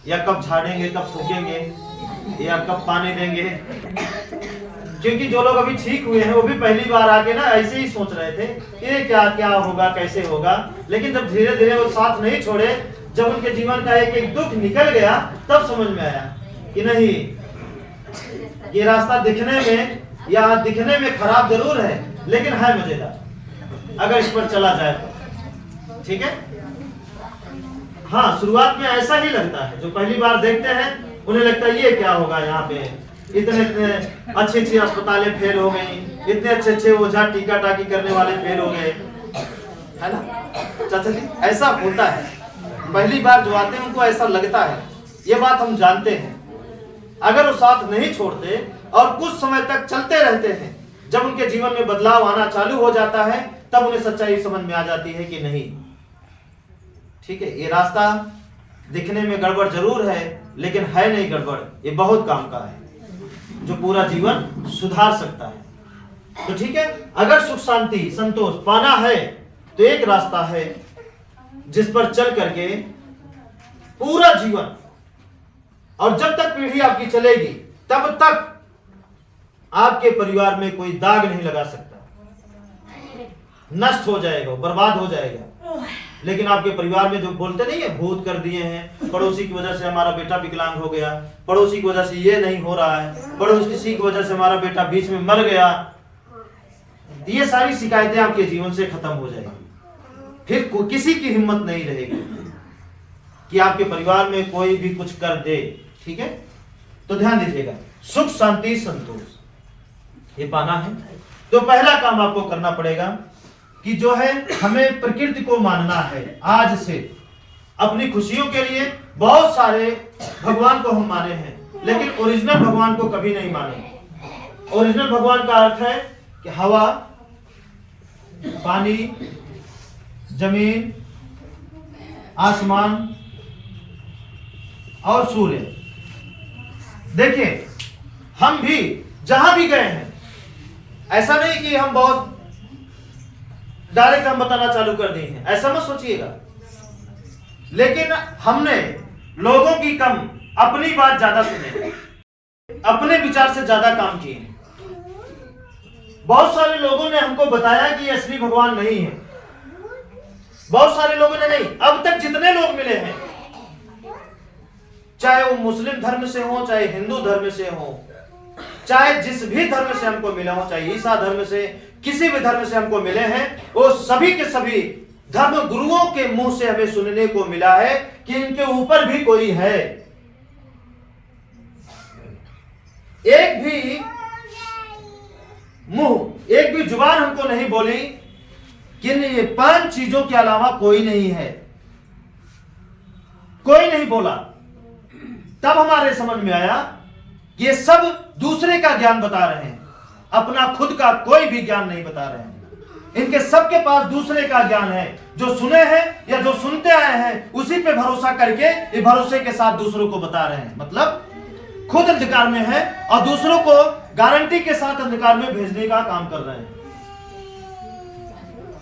या कब झाड़ेंगे, कब फूकेंगे, या कब पानी देंगे। क्योंकि जो लोग अभी ठीक हुए हैं वो भी पहली बार आके ना ऐसे ही सोच रहे थे कि ये क्या होगा, कैसे होगा। लेकिन जब धीरे धीरे वो साथ नहीं छोड़े, जब उनके जीवन का एक दुख निकल गया, तब समझ में आया कि नहीं, ये रास्ता दिखने में खराब जरूर है लेकिन है मजेदार अगर इस पर चला जाए तो। ठीक है, हाँ, शुरुआत में ऐसा ही लगता है। जो पहली बार देखते हैं उन्हें लगता है ये क्या होगा, यहाँ पे इतने अच्छी अस्पतालें फेल हो गई, इतने अच्छे ओझा टीका टाकी करने वाले फेल हो गए, है ना चाचा जी? ऐसा होता है, पहली बार जो आते हैं उनको ऐसा लगता है। ये बात हम जानते हैं। अगर वो साथ नहीं छोड़ते और कुछ समय तक चलते रहते हैं, जब उनके जीवन में बदलाव आना चालू हो जाता है, तब उन्हें सच्चाई समझ में आ जाती है कि नहीं, ठीक है, ये रास्ता दिखने में गड़बड़ जरूर है लेकिन है नहीं गड़बड़, ये बहुत काम का है जो पूरा जीवन सुधार सकता है। तो ठीक है, अगर सुख शांति संतोष पाना है तो एक रास्ता है जिस पर चल करके पूरा जीवन, और जब तक पीढ़ी आपकी चलेगी तब तक आपके परिवार में कोई दाग नहीं लगा सकता, नष्ट हो जाएगा, बर्बाद हो जाएगा। लेकिन आपके परिवार में जो बोलते नहीं है भूत कर दिए हैं, पड़ोसी की वजह से हमारा बेटा विकलांग हो गया, पड़ोसी की वजह से ये नहीं हो रहा है, पड़ोसी की वजह से हमारा बेटा बीच में मर गया, ये सारी शिकायतें आपके जीवन से खत्म हो जाएगी। फिर किसी की हिम्मत नहीं रहेगी कि आपके परिवार में कोई भी कुछ कर दे। ठीक है, तो ध्यान दीजिएगा, सुख शांति संतोष ये पाना है तो पहला काम आपको करना पड़ेगा कि जो है हमें प्रकृति को मानना है। आज से अपनी खुशियों के लिए बहुत सारे भगवान को हम माने हैं लेकिन ओरिजिनल भगवान को कभी नहीं माने। ओरिजिनल भगवान का अर्थ है कि हवा, पानी, जमीन, आसमान और सूर्य। देखिए, हम भी जहां भी गए हैं, ऐसा नहीं कि हम बहुत डायरेक्ट हम बताना चालू कर दिए हैं, ऐसा मत सोचिएगा। लेकिन हमने लोगों की कम, अपनी बात ज्यादा सुने, अपने विचार से ज्यादा काम किए। बहुत सारे लोगों ने हमको बताया कि असली भगवान नहीं है। बहुत सारे लोगों ने नहीं, अब तक जितने लोग मिले हैं, चाहे वो मुस्लिम धर्म से हो, चाहे हिंदू धर्म से हो, चाहे जिस भी धर्म से हमको मिला हो, चाहे ईसा धर्म से, किसी भी धर्म से हमको मिले हैं, वो सभी के सभी धर्म गुरुओं के मुंह से हमें सुनने को मिला है कि इनके ऊपर भी कोई है। एक भी मुंह, एक भी जुबान हमको नहीं बोली कि ये 5 चीजों के अलावा कोई नहीं है, कोई नहीं बोला। तब हमारे समझ में आया कि ये सब दूसरे का ज्ञान बता रहे हैं, अपना खुद का कोई भी ज्ञान नहीं बता रहे हैं। इनके सबके पास दूसरे का ज्ञान है, जो सुने हैं या जो सुनते आए हैं, उसी पे भरोसा करके ये भरोसे के साथ दूसरों को बता रहे हैं। मतलब खुद अंधकार में है और दूसरों को गारंटी के साथ अंधकार में भेजने का काम कर रहे हैं।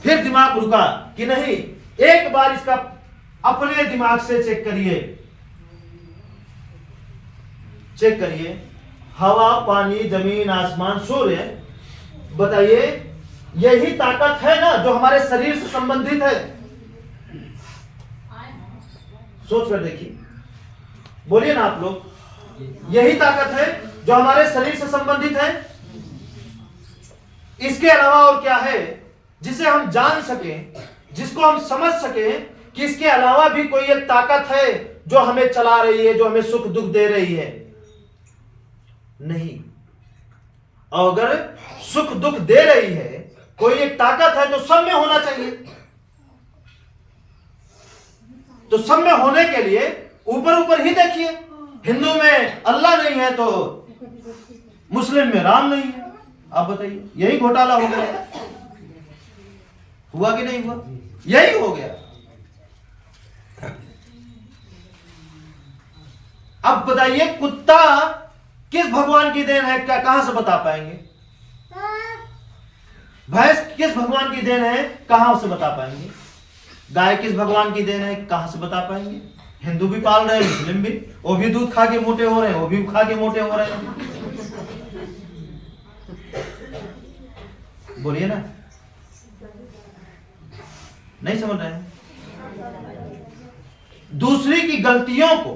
फिर दिमाग रुका कि नहीं, एक बार इसका अपने दिमाग से चेक करिए, चेक करिए। हवा, पानी, जमीन, आसमान, सूर्य, बताइए यही ताकत है ना जो हमारे शरीर से संबंधित है? सोच कर देखिए, बोलिए ना आप लोग, यही ताकत है जो हमारे शरीर से संबंधित है? इसके अलावा और क्या है जिसे हम जान सकें, जिसको हम समझ सकें कि इसके अलावा भी कोई एक ताकत है जो हमें चला रही है, जो हमें सुख दुख दे रही है? नहीं। और अगर सुख दुख दे रही है, कोई एक ताकत है, तो सब में होना चाहिए। तो सब में होने के लिए ऊपर ऊपर ही देखिए। हिंदू में अल्लाह नहीं है तो मुस्लिम में राम नहीं है। आप बताइए, यही घोटाला हो गया, हुआ कि नहीं हुआ? यही हो गया। अब बताइए, कुत्ता किस भगवान की देन है, क्या कहां से बता पाएंगे? भैंस किस भगवान की देन है, कहां से बता पाएंगे? गाय किस भगवान की देन है, कहां से बता पाएंगे? हिंदू भी पाल रहे हैं, मुस्लिम भी, वो भी दूध खा के मोटे हो रहे हैं, वो भी खा के मोटे हो रहे हैं। बोलिए ना, नहीं समझ रहे हैं? दूसरे की गलतियों को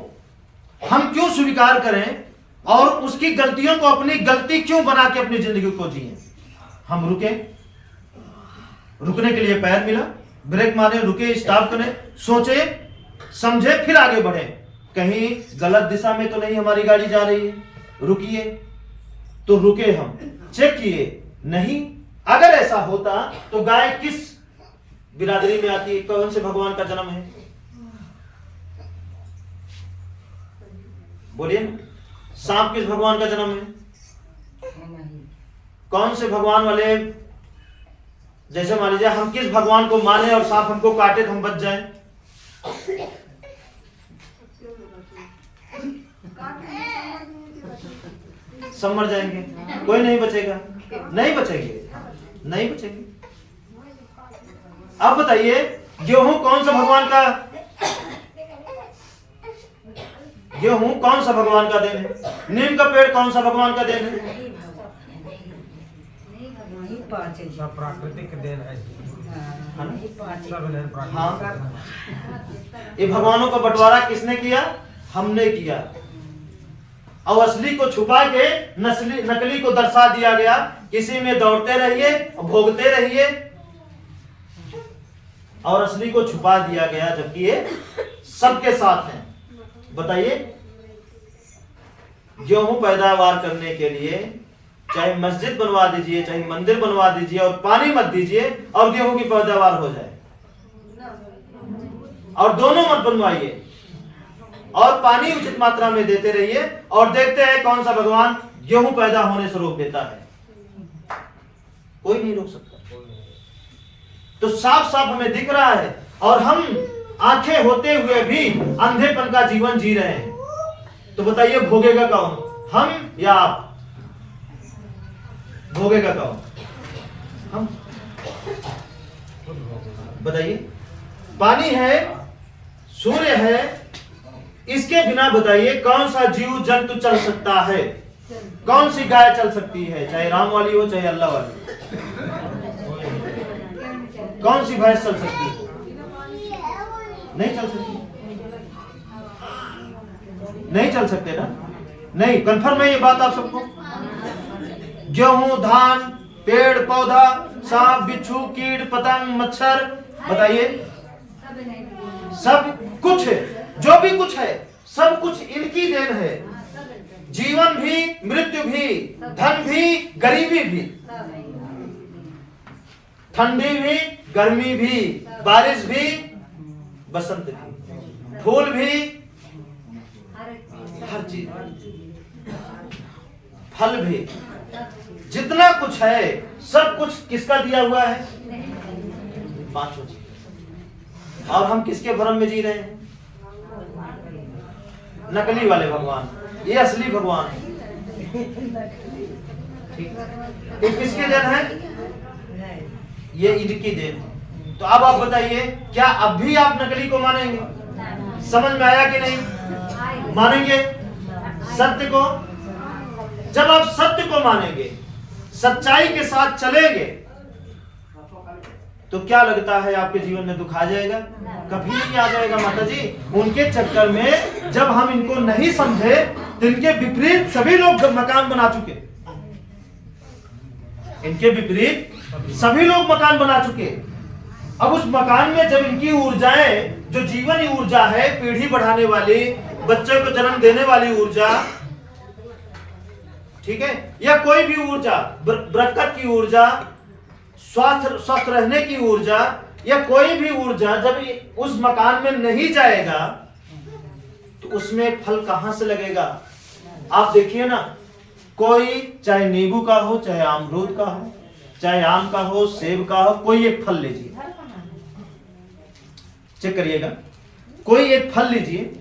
हम क्यों स्वीकार करें और उसकी गलतियों को अपनी गलती क्यों बना के अपनी जिंदगी को जिए? हम रुके, रुकने के लिए पैर मिला, ब्रेक मारे, रुके, स्टॉप करें, सोचे, समझे, फिर आगे बढ़े। कहीं गलत दिशा में तो नहीं हमारी गाड़ी जा रही है? रुकिए, तो रुके, हम चेक किए, नहीं। अगर ऐसा होता तो गाय किस बिरादरी में आती है, कौन से भगवान का जन्म है? बोलिए ना। सांप किस भगवान का जन्म है? कौन से भगवान वाले, जैसे मान लीजिए हम किस भगवान को माने और सांप हमको काटे तो हम बच जाएं? सब मर जाएंगे, कोई नहीं बचेगा, नहीं बचेंगे, नहीं बचेंगे। अब बताइए, गेहूं कौन सा भगवान का, गेहूं कौन सा भगवान का देन है? नीम का पेड़ कौन सा भगवान का देन है? प्राकृतिक देन है। हाँ, ये भगवानों का बंटवारा किसने किया? हमने किया। और असली को छुपा के नकली को दर्शा दिया गया। किसी में दौड़ते रहिए, भोगते रहिए, और असली को छुपा दिया गया, जबकि ये सबके साथ हैं। बताइए, गेहूं पैदावार करने के लिए चाहे मस्जिद बनवा दीजिए, चाहे मंदिर बनवा दीजिए, और पानी मत दीजिए और गेहूं की पैदावार हो जाए, और दोनों मत बनवाइए, और पानी उचित मात्रा में देते रहिए, और देखते हैं कौन सा भगवान गेहूं पैदा होने से रोक देता है। कोई नहीं रोक सकता। तो साफ साफ हमें दिख रहा है, और हम आंखें होते हुए भी अंधेपन का जीवन जी रहे हैं। तो बताइए भोगेगा कौन, हम या आप? भोगेगा कौन? हम। बताइए, पानी है, सूर्य है, इसके बिना बताइए कौन सा जीव जंतु चल सकता है? कौन सी गाय चल सकती है, चाहे राम वाली हो चाहे अल्लाह वाली? कौन सी भैंस चल सकती है? नहीं चल सकती। नहीं चल सकते ना? नहीं, कंफर्म है ये बात आप सबको? गेहूं, धान, पेड़ पौधा, सांप बिच्छू, कीट पतंग, मच्छर, बताइए सब कुछ है, जो भी कुछ है सब कुछ इनकी देन है। जीवन भी, मृत्यु भी, धन भी, गरीबी भी, ठंडी भी, गर्मी भी, बारिश भी, बसंत भी, फूल भी, हर चीज, फल भी, जितना कुछ है सब कुछ किसका दिया हुआ है? पांचों चीज। और हम किसके भ्रम में जी रहे हैं? नकली वाले भगवान, ये असली भगवान है। ठीक, ये किसके देन है? ये इनकी देन है। तो अब आप बताइए, क्या अब भी आप नकली को मानेंगे? समझ में आया कि नहीं? मानेंगे सत्य को? जब आप सत्य को मानेंगे, सच्चाई के साथ चलेंगे, तो क्या लगता है आपके जीवन में दुख आ जाएगा? कभी नहीं आ जाएगा माता जी। उनके चक्कर में जब हम इनको नहीं समझे तो इनके विपरीत सभी लोग मकान बना चुके, इनके विपरीत सभी लोग मकान बना चुके। अब उस मकान में जब इनकी ऊर्जाएं, जो जीवनी ऊर्जा है, पीढ़ी बढ़ाने वाली, बच्चे को जन्म देने वाली ऊर्जा, ठीक है, या कोई भी ऊर्जा, बरकत की ऊर्जा, स्वस्थ रहने की ऊर्जा, या कोई भी ऊर्जा जब उस मकान में नहीं जाएगा तो उसमें फल कहां से लगेगा? आप देखिए ना, कोई चाहे नींबू का हो, चाहे अमरूद का हो, चाहे आम का हो, सेब का हो, कोई एक फल लीजिए, चेक करिएगा, कोई एक फल लीजिए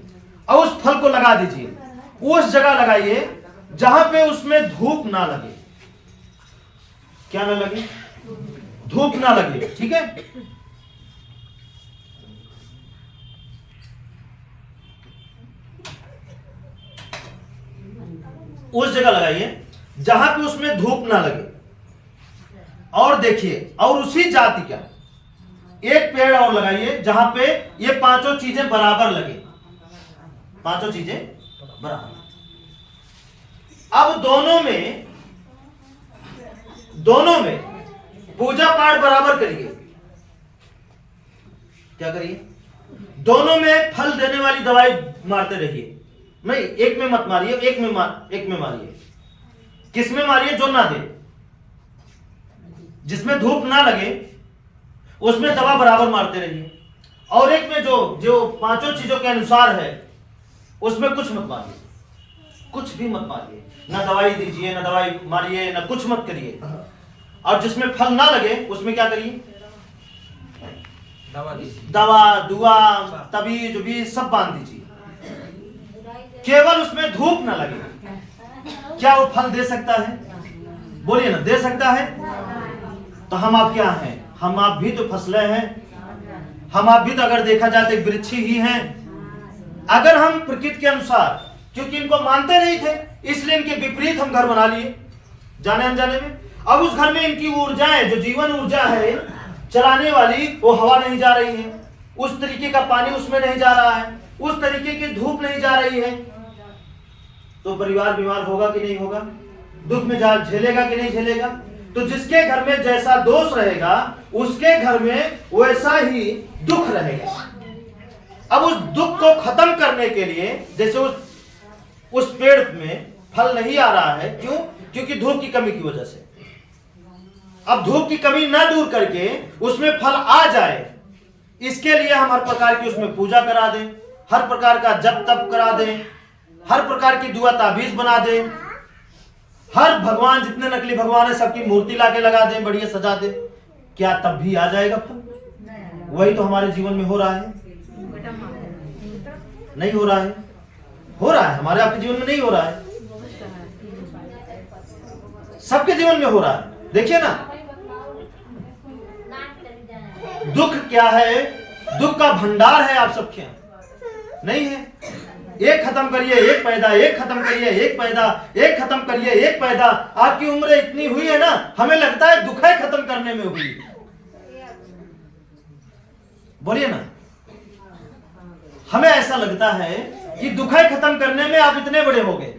और उस फल को लगा दीजिए, उस जगह लगाइए जहां पे उसमें धूप ना लगे। क्या ना लगे? धूप ना लगे, ठीक है। उस जगह लगाइए जहां पे उसमें धूप ना लगे, और देखिए, और उसी जाति का एक पेड़ और लगाइए जहां पे ये पांचों चीजें बराबर लगे, पांचों चीजें बराबर। अब दोनों में पूजा पाठ बराबर करिए। क्या करिए? दोनों में फल देने वाली दवाई मारते रहिए। नहीं, एक में मत मारिए, एक में मारिए। किस में मारिए? जो ना दे, जिसमें धूप ना लगे उसमें दवा बराबर मारते रहिए, और एक में जो पांचों चीजों के अनुसार है उसमें कुछ मत मारिए, कुछ भी मत मारिए, ना दवाई दीजिए, ना दवाई मारिए, ना कुछ मत करिए। और जिसमें फल ना लगे उसमें क्या करिए? दवा दुआ तबीज भी सब बांध दीजिए, केवल उसमें धूप ना लगे। क्या वो फल दे सकता है? बोलिए ना, दे सकता है? तो हम आप क्या हैं? हम आप भी तो फसलें हैं, हम आप भी तो अगर देखा जाए तो वृक्ष ही हैं। अगर हम प्रकृति के अनुसार, क्योंकि इनको मानते नहीं थे इसलिए इनके विपरीत हम घर बना लिए जाने अनजाने में। अब उस घर में इनकी ऊर्जाएं, जो जीवन ऊर्जा है चलाने वाली, वो हवा नहीं जा रही है, उस तरीके का पानी उसमें नहीं जा रहा है, उस तरीके की धूप नहीं जा रही है, तो परिवार बीमार होगा कि नहीं होगा? दुख में झेलेगा कि नहीं झेलेगा? तो जिसके घर में जैसा दोष रहेगा उसके घर में वैसा ही दुख रहेगा। अब उस दुख को खत्म करने के लिए, जैसे उस पेड़ में फल नहीं आ रहा है, क्यों? क्योंकि धूप की कमी की वजह से। अब धूप की कमी ना दूर करके उसमें फल आ जाए, इसके लिए हम हर प्रकार की उसमें पूजा करा दें, हर प्रकार का जप तप करा दें, हर प्रकार की दुआ ताबीज बना दें, हर भगवान, जितने नकली भगवान है सबकी मूर्ति लाके लगा दें, बढ़िया सजा दें, क्या तब भी आ जाएगा फल? वही तो हमारे जीवन में हो रहा है, नहीं हो रहा है? हो रहा है, हमारे आपके जीवन में नहीं हो रहा है, सबके जीवन में हो रहा है। देखिए ना, दुख क्या है? दुख का भंडार है आप सबके यहाँ, नहीं है? एक खत्म करिए एक पैदा, एक खत्म करिए एक पैदा, एक खत्म करिए एक पैदा। आपकी उम्र इतनी हुई है ना, हमें लगता है दुख है खत्म करने में हुई। बोलिए ना, हमें ऐसा लगता है कि दुख है खत्म करने में आप इतने बड़े हो गए,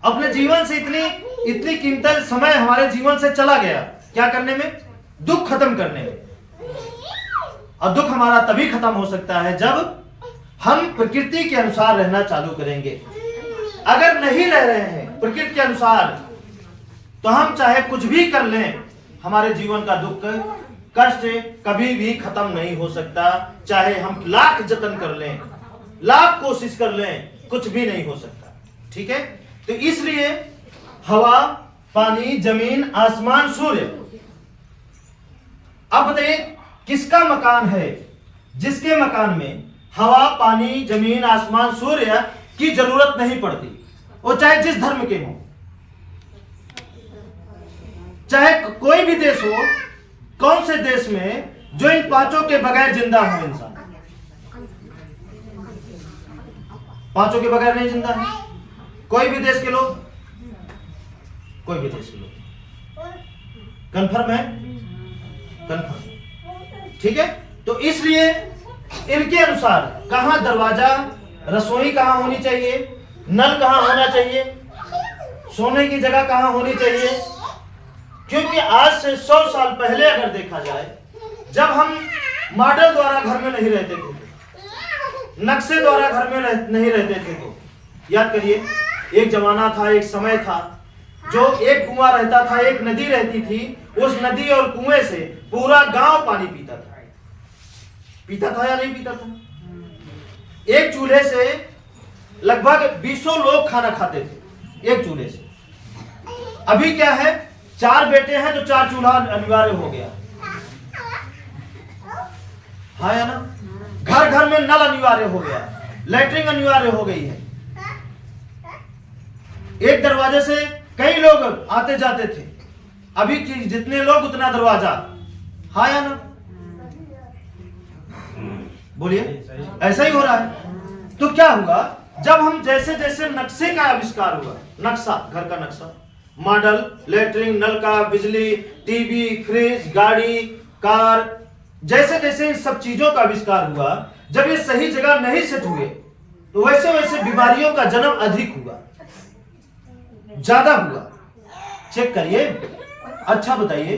अपने जीवन से इतनी कीमती समय हमारे जीवन से चला गया, क्या करने में? दुख खत्म करने में। और दुख हमारा तभी खत्म हो सकता है जब हम प्रकृति के अनुसार रहना चालू करेंगे। अगर नहीं रह रहे हैं प्रकृति के अनुसार, तो हम चाहे कुछ भी कर लें, हमारे जीवन का दुख कष्ट कभी भी खत्म नहीं हो सकता। चाहे हम लाख जतन कर लें, लाख कोशिश कर लें, कुछ भी नहीं हो सकता। ठीक है? तो इसलिए हवा, पानी, जमीन, आसमान, सूर्य। अब बताइए किसका मकान है जिसके मकान में हवा, पानी, जमीन, आसमान, सूर्य की जरूरत नहीं पड़ती? वो चाहे जिस धर्म के हो, चाहे कोई भी देश हो। कौन से देश में जो इन पांचों के बगैर जिंदा हो इंसान? पांचों के बगैर नहीं जिंदा है कोई भी देश के लोग, कोई भी देश के लोग। कंफर्म है? कंफर्म। ठीक है? तो इसलिए इनके अनुसार कहां दरवाजा, रसोई कहां होनी चाहिए, नल कहां होना चाहिए, सोने की जगह कहां होनी चाहिए। क्योंकि आज से 100 साल पहले अगर देखा जाए, जब हम मॉडल द्वारा घर में नहीं रहते थे, नक्शे द्वारा घर में नहीं रहते थे, तो याद करिए, एक जमाना था, एक समय था, जो एक कुआं रहता था, एक नदी रहती थी। उस नदी और कुएं से पूरा गांव पानी पीता था। पीता था या नहीं पीता था? एक चूल्हे से लगभग 20 लोग खाना खाते थे, एक चूल्हे से। अभी क्या है, 4 बेटे हैं तो 4 चूल्हा अनिवार्य हो गया। हाँ या ना? घर घर में नल अनिवार्य हो गया, लैट्रिन अनिवार्य हो गई है। एक दरवाजे से कई लोग आते जाते थे, अभी जितने लोग उतना दरवाजा। हाँ या ना? बोलिए, ऐसा ही हो रहा है। तो क्या हुआ, जब हम जैसे जैसे नक्शे का आविष्कार हुआ, नक्शा, घर का नक्शा, मॉडल, लैट्रिन, नल का, बिजली, टीवी, फ्रिज, गाड़ी, कार, जैसे जैसे इन सब चीजों का आविष्कार हुआ, जब ये सही जगह नहीं सेट हुए, तो वैसे वैसे बीमारियों का जन्म अधिक हुआ, ज्यादा हुआ। चेक करिए। अच्छा बताइए,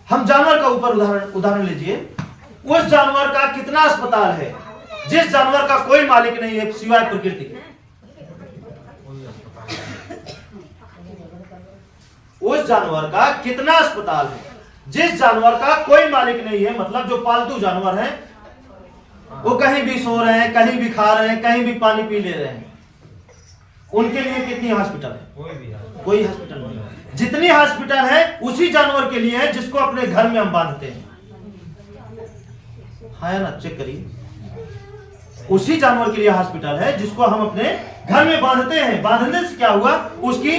हम जानवर का ऊपर उदाहरण लीजिए। उस जानवर का कितना अस्पताल है जिस जानवर का कोई मालिक नहीं है सिवाय प्रकृति के? उस जानवर का कितना अस्पताल है जिस जानवर का कोई मालिक नहीं है? मतलब जो पालतू जानवर है, वो कहीं भी सो रहे हैं, कहीं भी खा रहे हैं, कहीं भी पानी पी ले रहे हैं, उनके लिए कितनी हॉस्पिटल है? कोई हॉस्पिटल नहीं। जितनी हॉस्पिटल है उसी जानवर के लिए है जिसको अपने घर में हम बांधते हैं। हाँ ना? चेक करिए, उसी जानवर के लिए हॉस्पिटल है जिसको हम अपने घर में बांधते हैं। बांधने से क्या हुआ, उसकी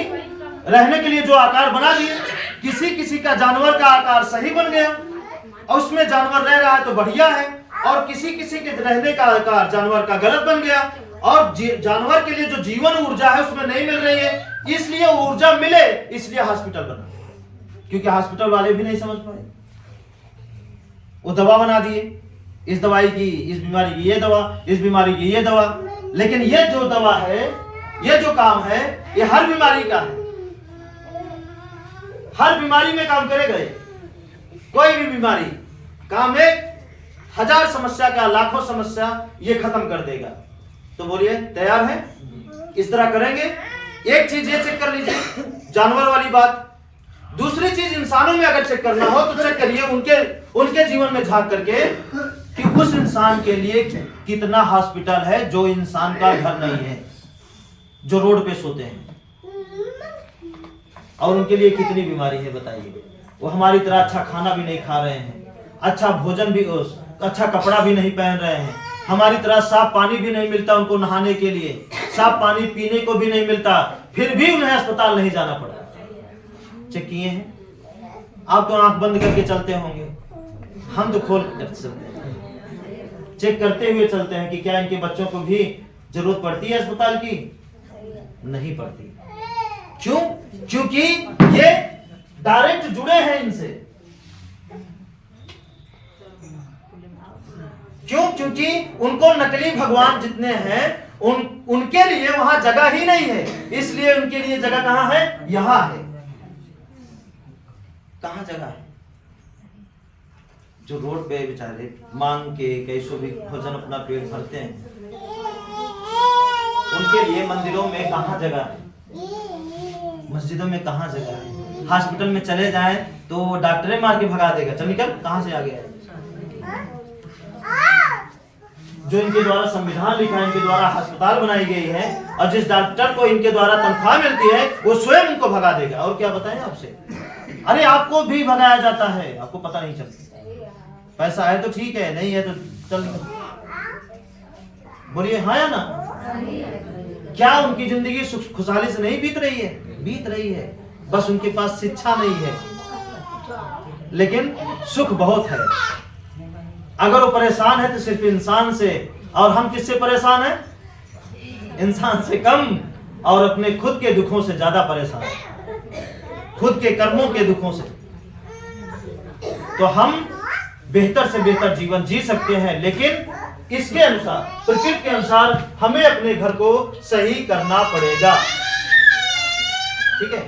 रहने के लिए जो आकार बना दिए, किसी किसी का जानवर का आकार सही बन गया और उसमें जानवर रह रहा है तो बढ़िया है, और किसी किसी के रहने का आकार जानवर का गलत बन गया, और जानवर के लिए जो जीवन ऊर्जा है उसमें नहीं मिल रही है, इसलिए ऊर्जा मिले इसलिए हॉस्पिटल बना। क्योंकि हॉस्पिटल वाले भी नहीं समझ पाए, वो दवा बना दिए, इस दवाई की, इस बीमारी की ये दवा, इस बीमारी की ये दवा। लेकिन ये जो दवा है, ये जो काम है, ये हर बीमारी का है, हर बीमारी में काम करेगा। कोई भी बीमारी काम एक 1000 समस्या का, लाखों समस्या ये खत्म कर देगा। तो बोलिए, तैयार है? इस तरह करेंगे। एक चीज ये चेक कर लीजिए, जानवर वाली बात। दूसरी चीज, इंसानों में अगर चेक करना हो तो चेक करिए उनके जीवन में झांक करके कि उस इंसान के लिए कितना हॉस्पिटल है जो इंसान का घर नहीं है, जो रोड पे सोते हैं, और उनके लिए कितनी बीमारी है बताइए। वो हमारी तरह अच्छा खाना भी नहीं खा रहे हैं, अच्छा भोजन भी, अच्छा कपड़ा भी नहीं पहन रहे हैं, हमारी तरह साफ पानी भी नहीं मिलता उनको नहाने के लिए, साफ पानी पीने को भी नहीं मिलता, फिर भी उन्हें अस्पताल नहीं जाना पड़ा। चेक किए हैं? आप तो आंख बंद करके चलते होंगे, हम तो खोल कर चलते हैं, चेक करते हुए चलते हैं कि क्या इनके बच्चों को भी जरूरत पड़ती है अस्पताल की? नहीं पड़ती। क्यों? क्योंकि ये डायरेक्ट जुड़े हैं इनसे। क्यों? क्योंकि उनको नकली भगवान जितने हैं उनके लिए वहां जगह ही नहीं है, इसलिए उनके लिए जगह कहां है? यहां है। कहां जगह है? जो रोड पे बेचारे मांग के कैसो भी भोजन अपना पेट भरते हैं, उनके लिए मंदिरों में कहां जगह है? मस्जिदों में कहां जगह है? हॉस्पिटल में चले जाएं तो डॉक्टरे मार के भगा देगा, चल निकल, कहां से आ गया है? जो इनके द्वारा संविधान लिखा है, इनके द्वारा अस्पताल बनाई गई है, और जिस डॉक्टर को इनके द्वारा तनख्वाह मिलती है वो स्वयं उनको भगा देगा। और क्या बताएं आपसे? अरे आपको भी भगाया जाता है, आपको पता नहीं चलता। पैसा है तो ठीक है, नहीं है तो चल निकल। बोलिए हाँ या ना? क्या उनकी जिंदगी सुख खुशहाली से नहीं बीत रही है? बीत रही है, बस उनके पास शिक्षा नहीं है, लेकिन सुख बहुत है। अगर वो परेशान है तो सिर्फ इंसान से, और हम किससे परेशान हैं? इंसान से कम, और अपने खुद के दुखों से ज्यादा परेशान, खुद के कर्मों के दुखों से। तो हम बेहतर से बेहतर जीवन जी सकते हैं, लेकिन इसके अनुसार, प्रकृति के अनुसार हमें अपने घर को सही करना पड़ेगा। ठीक है?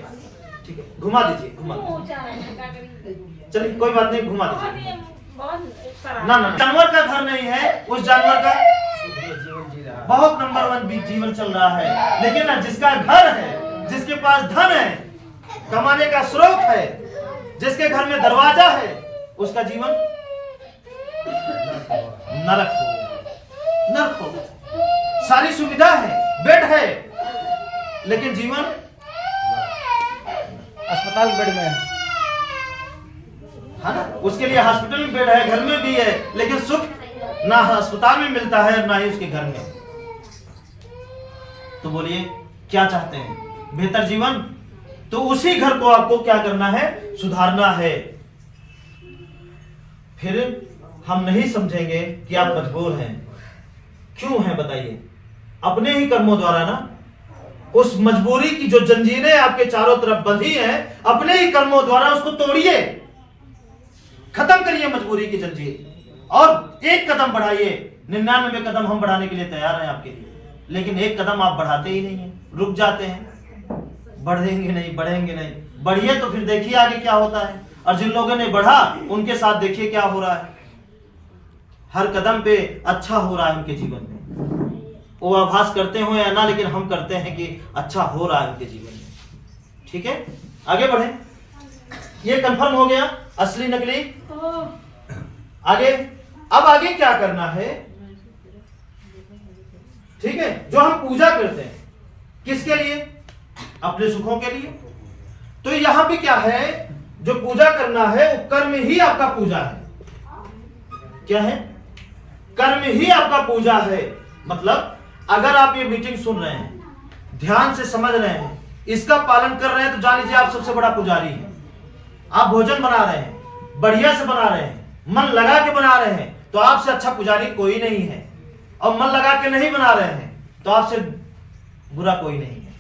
ठीक है, घुमा दीजिए, घुमा दीजिए, चलिए कोई बात नहीं, घुमा दीजिए। ना ना, जानवर का घर नहीं है, उस जानवर का जीवन जी रहा है। बहुत नंबर 1 जीवन चल रहा है, लेकिन ना जिसका घर है, जिसके पास धन है, कमाने का स्रोत है, जिसके घर में दरवाजा है, उसका जीवन नरक हो गया, नरक हो गया। सारी सुविधा है, बेड है, लेकिन जीवन अस्पताल बेड में है ना? उसके लिए हॉस्पिटल में बेड है, घर में भी है, लेकिन सुख ना अस्पताल में मिलता है ना ही उसके घर में। तो बोलिए क्या चाहते हैं? बेहतर जीवन? तो उसी घर को आपको क्या करना है? सुधारना है। फिर हम नहीं समझेंगे कि आप मजबूर हैं। क्यों हैं बताइए? अपने ही कर्मों द्वारा ना। उस मजबूरी की जो जंजीरें आपके चारों तरफ बंधी हैं, अपने ही कर्मों द्वारा उसको तोड़िए, खत्म करिए मजबूरी की जंजीर, और एक कदम बढ़ाइए। 99 कदम हम बढ़ाने के लिए तैयार हैं आपके लिए, लेकिन एक कदम आप बढ़ाते ही नहीं हैं, रुक जाते हैं। बढ़ेंगे नहीं, बढ़ेंगे नहीं, बढ़िए तो फिर देखिए आगे क्या होता है। और जिन लोगों ने बढ़ा उनके साथ देखिए क्या हो रहा है। हर कदम पे अच्छा हो रहा है उनके जीवन में, वो आभास करते हो या ना, लेकिन हम करते हैं कि अच्छा हो रहा है उनके जीवन में। ठीक है, आगे बढ़े। ये कंफर्म हो गया असली नकली। आगे, अब आगे क्या करना है? ठीक है, जो हम पूजा करते हैं किसके लिए? अपने सुखों के लिए। तो यहां भी क्या है? जो पूजा करना है वो कर्म ही आपका पूजा है। क्या है? कर्म ही आपका पूजा है। मतलब अगर आप ये मीटिंग सुन रहे हैं, ध्यान से समझ रहे हैं, इसका पालन कर रहे हैं, तो जान लीजिए आप सबसे बड़ा पुजारी हैं। आप भोजन बना रहे हैं, बढ़िया से बना रहे हैं, मन लगा के बना रहे हैं, तो आपसे अच्छा पुजारी कोई नहीं है। और मन लगा के नहीं बना रहे हैं तो आपसे बुरा कोई नहीं है।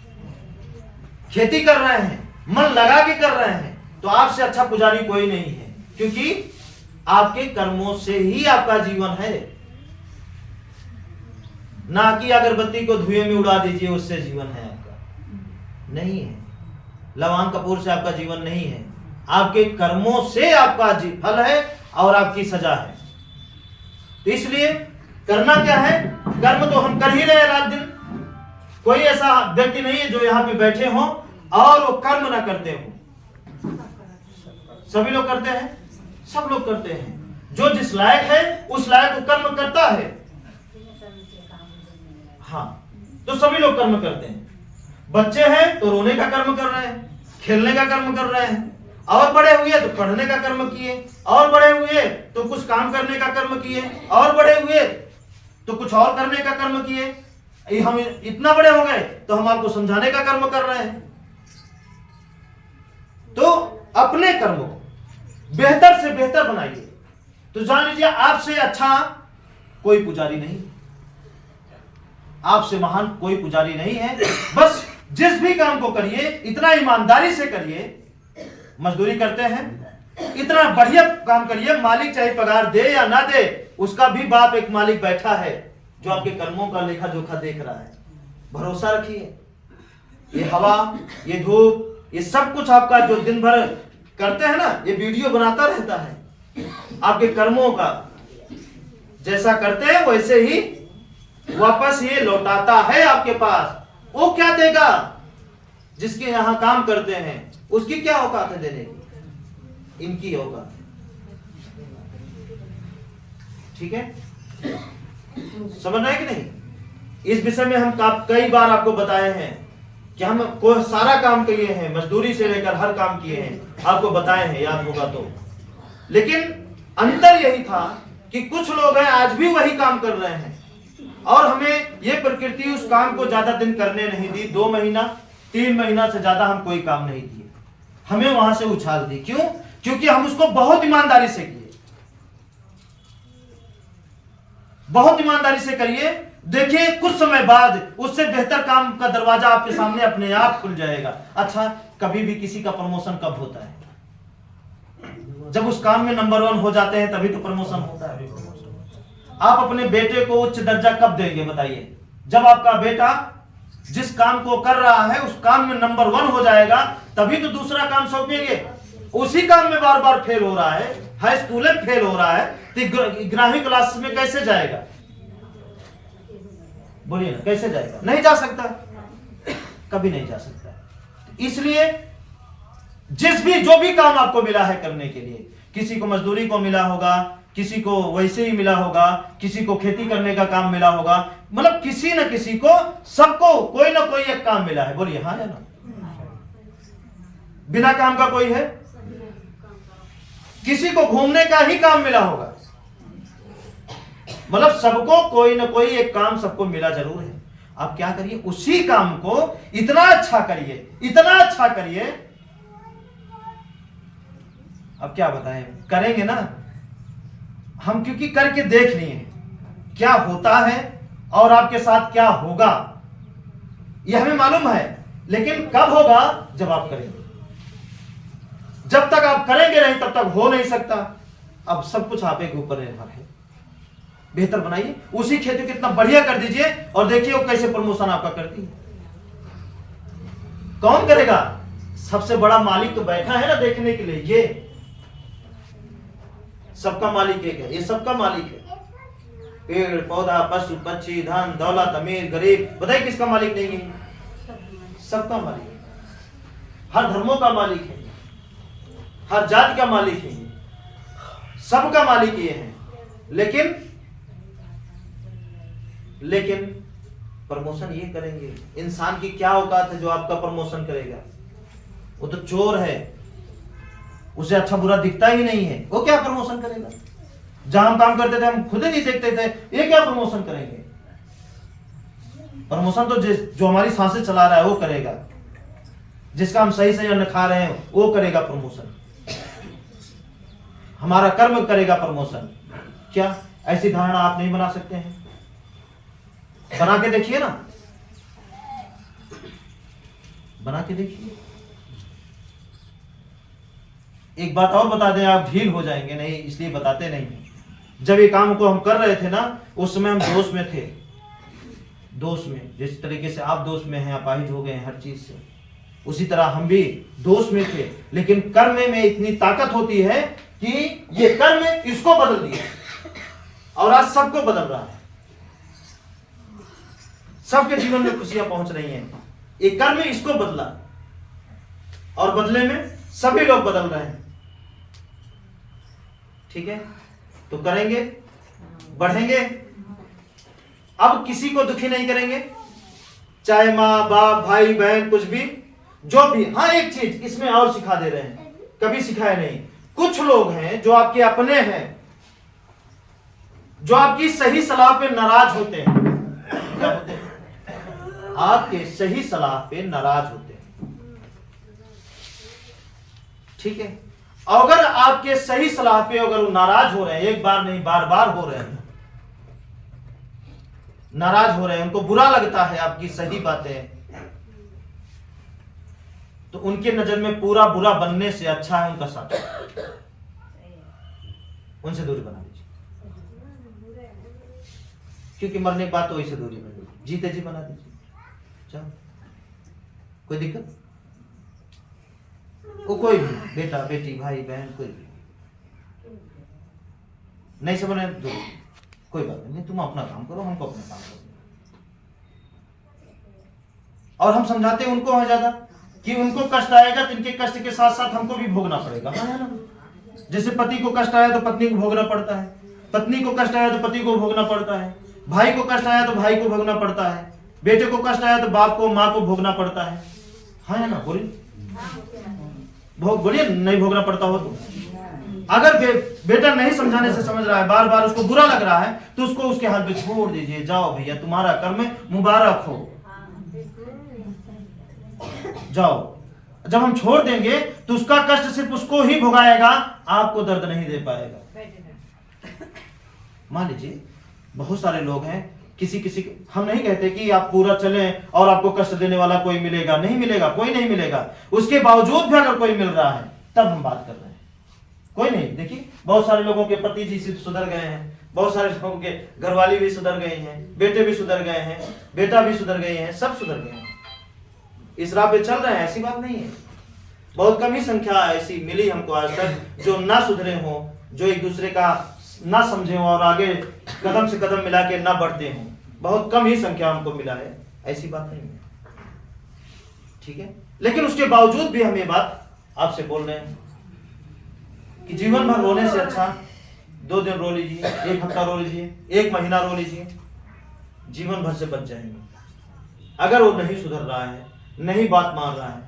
खेती कर रहे हैं, मन लगा के कर रहे हैं, तो आपसे अच्छा पुजारी कोई नहीं है, क्योंकि आपके कर्मों से ही आपका जीवन है। ना कि अगरबत्ती को धुएं में उड़ा दीजिए उससे जीवन है आपका, नहीं है। लवांग कपूर से आपका जीवन नहीं है। आपके कर्मों से आपका फल है और आपकी सजा है। तो इसलिए करना क्या है? कर्म तो हम कर ही रहे हैं रात दिन। कोई ऐसा व्यक्ति नहीं है जो यहां पे बैठे हों और वो कर्म ना करते हो। सभी लोग करते हैं, सब लोग करते हैं। जो जिस लायक है उस लायक वो कर्म करता है। हाँ, तो सभी लोग कर्म करते हैं। बच्चे हैं तो रोने का कर्म कर रहे हैं, खेलने का कर्म कर रहे हैं, और बड़े हुए तो पढ़ने का कर्म किए, और बड़े हुए तो कुछ काम करने का कर्म किए, और बड़े हुए तो कुछ और करने का कर्म किए। हम इतना बड़े हो गए तो हम आपको समझाने का कर्म कर रहे हैं। तो अपने कर्मों को बेहतर से बेहतर बनाइए। तो जान लीजिए आपसे अच्छा कोई पुजारी नहीं, आपसे महान कोई पुजारी नहीं है। बस जिस भी काम को करिए इतना ईमानदारी से करिए। मजदूरी करते हैं, इतना बढ़िया काम करिए। मालिक चाहे पगार दे या ना दे, उसका भी बाप एक मालिक बैठा है जो आपके कर्मों का लेखा जोखा देख रहा है। भरोसा रखिए। ये हवा, ये धूप, ये सब कुछ आपका जो दिन भर करते हैं ना, ये वीडियो बनाता रहता है आपके कर्मों का। जैसा करते हैं वैसे ही वापस ये लौटाता है आपके पास। वो क्या देगा? जिसके यहां काम करते हैं उसकी क्या औकात है देने की? इनकी औकात। ठीक है, समझ रहे हैं कि नहीं? इस विषय में हम कई बार आपको बताए हैं कि हम कोई सारा काम किए हैं, मजदूरी से लेकर हर काम किए हैं, आपको बताए हैं, याद होगा तो। लेकिन अंतर यही था कि कुछ लोग हैं आज भी वही काम कर रहे हैं, और हमें यह प्रकृति उस काम को ज्यादा दिन करने नहीं दी। 2 महीना 3 महीना से ज्यादा हम कोई काम नहीं किए, हमें वहां से उछाल दी। क्यों? क्योंकि हम उसको बहुत ईमानदारी से किए। बहुत ईमानदारी से करिए, देखिए कुछ समय बाद उससे बेहतर काम का दरवाजा आपके सामने अपने आप खुल जाएगा। अच्छा, कभी भी किसी का प्रमोशन कब होता है? जब उस काम में नंबर 1 हो जाते हैं तभी तो प्रमोशन होता है। आप अपने बेटे को उच्च दर्जा कब देंगे बताइए? जब आपका बेटा जिस काम को कर रहा है उस काम में नंबर 1 हो जाएगा, तभी तो दूसरा काम सौंपेंगे। उसी काम में बार बार फेल हो रहा है, हाई स्कूल में फेल हो रहा है, तो 11वीं क्लास में कैसे जाएगा? बोलिए ना, कैसे जाएगा? नहीं जा सकता, कभी नहीं जा सकता। इसलिए जो भी काम आपको मिला है करने के लिए, किसी को मजदूरी को मिला होगा, किसी को वैसे ही मिला होगा, किसी को खेती करने का काम मिला होगा, मतलब किसी न किसी को, सबको कोई ना कोई एक काम मिला है। बोलिए हाँ या ना? बिना काम का कोई है? किसी को घूमने का ही काम मिला होगा। मतलब सबको कोई ना कोई एक काम सबको मिला जरूर है। आप क्या करिए, उसी काम को इतना अच्छा करिए, इतना अच्छा करिए। अब क्या बताएं, करेंगे ना हम, क्योंकि करके देख लिए क्या होता है और आपके साथ क्या होगा यह हमें मालूम है। लेकिन कब होगा? जब आप करेंगे। जब तक आप करेंगे नहीं तब तक हो नहीं सकता। अब सब कुछ आप के ऊपर निर्भर है। बेहतर बनाइए, उसी खेती को कितना बढ़िया कर दीजिए और देखिए वो कैसे प्रमोशन आपका करती है। कौन करेगा? सबसे बड़ा मालिक तो बैठा है ना देखने के लिए। ये सबका मालिक एक है, ये सबका मालिक है। पेड़ पौधा, पशु पक्षी, धन दौलत, अमीर गरीब, बताइए किसका मालिक नहीं है? सबका मालिक है। हर धर्मों का मालिक है, हर जाति का मालिक है, सबका मालिक ये है। लेकिन प्रमोशन ये करेंगे। इंसान की क्या औकात है जो आपका प्रमोशन करेगा? वो तो चोर है, उसे अच्छा बुरा दिखता ही नहीं है, वो क्या प्रमोशन करेगा? जहां हम काम करते थे हम खुद ही नहीं देखते थे, ये क्या प्रमोशन करेंगे? प्रमोशन तो जो हमारी सांसें चला रहा है वो करेगा, जिसका हम सही अन्न खा रहे हैं वो करेगा प्रमोशन, हमारा कर्म करेगा प्रमोशन। क्या ऐसी धारणा आप नहीं बना सकते हैं? बना के देखिए ना, बना के देखिए। एक बात और बता दें, आप ढील हो जाएंगे, नहीं इसलिए बताते नहीं। जब ये काम को हम कर रहे थे ना, उस समय हम दोष में थे। दोष में, जिस तरीके से आप दोष में हैं, अपाहिज हो गए हैं हर चीज से, उसी तरह हम भी दोष में थे। लेकिन कर्म में इतनी ताकत होती है कि ये कर्म इसको बदल दिया और आज सबको बदल रहा है। सबके जीवन में खुशियां पहुंच रही हैं। एक कर्म इसको बदला और बदले में सभी लोग बदल रहे हैं। ठीक है, तो करेंगे, बढ़ेंगे। अब किसी को दुखी नहीं करेंगे, चाहे माँ बाप भाई बहन कुछ भी, जो भी। हाँ, एक चीज इसमें और सिखा दे रहे हैं, कभी सिखाए नहीं। कुछ लोग हैं जो आपके अपने हैं, जो आपकी सही सलाह पे नाराज होते हैं। क्या होते हैं? आपके सही सलाह पे नाराज होते हैं। ठीक है, अगर आपके सही सलाह पे अगर वो नाराज हो रहे हैं, एक बार नहीं बार बार हो रहे हैं, नाराज हो रहे हैं, उनको बुरा लगता है आपकी सही बातें, तो उनके नजर में पूरा बुरा बनने से अच्छा है उनका साथ, उनसे दूरी बना दीजिए। क्योंकि मरने के बाद तो वही से दूरी बनेगी, जीते जी बना दीजिए। चलो, कोई दिक्कत? वो कोई भी, बेटा बेटी भाई बहन कोई भी नहीं समझ रहे तो कोई बात नहीं, तुम अपना काम करो, हमको अपना काम करो। और हम समझाते हैं उनको है ज्यादा कि उनको कष्ट आएगा तो इनके कष्ट के साथ साथ हमको भी भोगना पड़ेगा। हाँ है ना? जैसे पति को कष्ट आया तो पत्नी को भोगना पड़ता है, पत्नी को कष्ट आया तो पति को भोगना पड़ता है, भाई को कष्ट आया तो भाई को भोगना पड़ता है, बेटे को कष्ट आया तो बाप को माँ को भोगना पड़ता है। हाँ है ना? बोलिए बोलिए, नहीं भोगना पड़ता हो तो? अगर बेटा नहीं समझाने से समझ रहा है, बार बार उसको बुरा लग रहा है, तो उसको उसके हाथ में छोड़ दीजिए। जाओ भैया, तुम्हारा कर्म मुबारक हो, जाओ। जब हम छोड़ देंगे तो उसका कष्ट सिर्फ उसको ही भोगाएगा, आपको दर्द नहीं दे पाएगा। मान लीजिए बहुत सारे लोग हैं, किसी किसी हम नहीं कहते कि आप पूरा चलें और आपको कष्ट देने वाला कोई मिलेगा, नहीं मिलेगा, कोई नहीं मिलेगा। उसके बावजूद भी अगर कोई मिल रहा है तब हम बात कर रहे हैं, कोई नहीं। देखिए बहुत सारे लोगों के पति जी सुधर गए हैं, बहुत सारे लोगों के घरवाली भी सुधर गई हैं, बेटे भी सुधर गए हैं, बेटा भी सुधर गए हैं, सब सुधर गए हैं, इस राह पे चल रहे हैं। ऐसी बात नहीं है। बहुत कम ही संख्या ऐसी मिली हमको आज तक जो ना सुधरे हो, जो एक दूसरे का ना समझे हो और आगे कदम से कदम मिला के ना बढ़ते हों। बहुत कम ही संख्या हमको मिला है, ऐसी बात नहीं है। ठीक है, लेकिन उसके बावजूद भी हम ये बात आपसे बोल रहे हैं कि जीवन भर रोने से अच्छा 2 दिन रो लीजिए, 1 हफ्ता रो लीजिए, 1 महीना रो लीजिए, जीवन भर से बच जाएंगे। अगर वो नहीं सुधर रहा है, नहीं बात मान रहा है,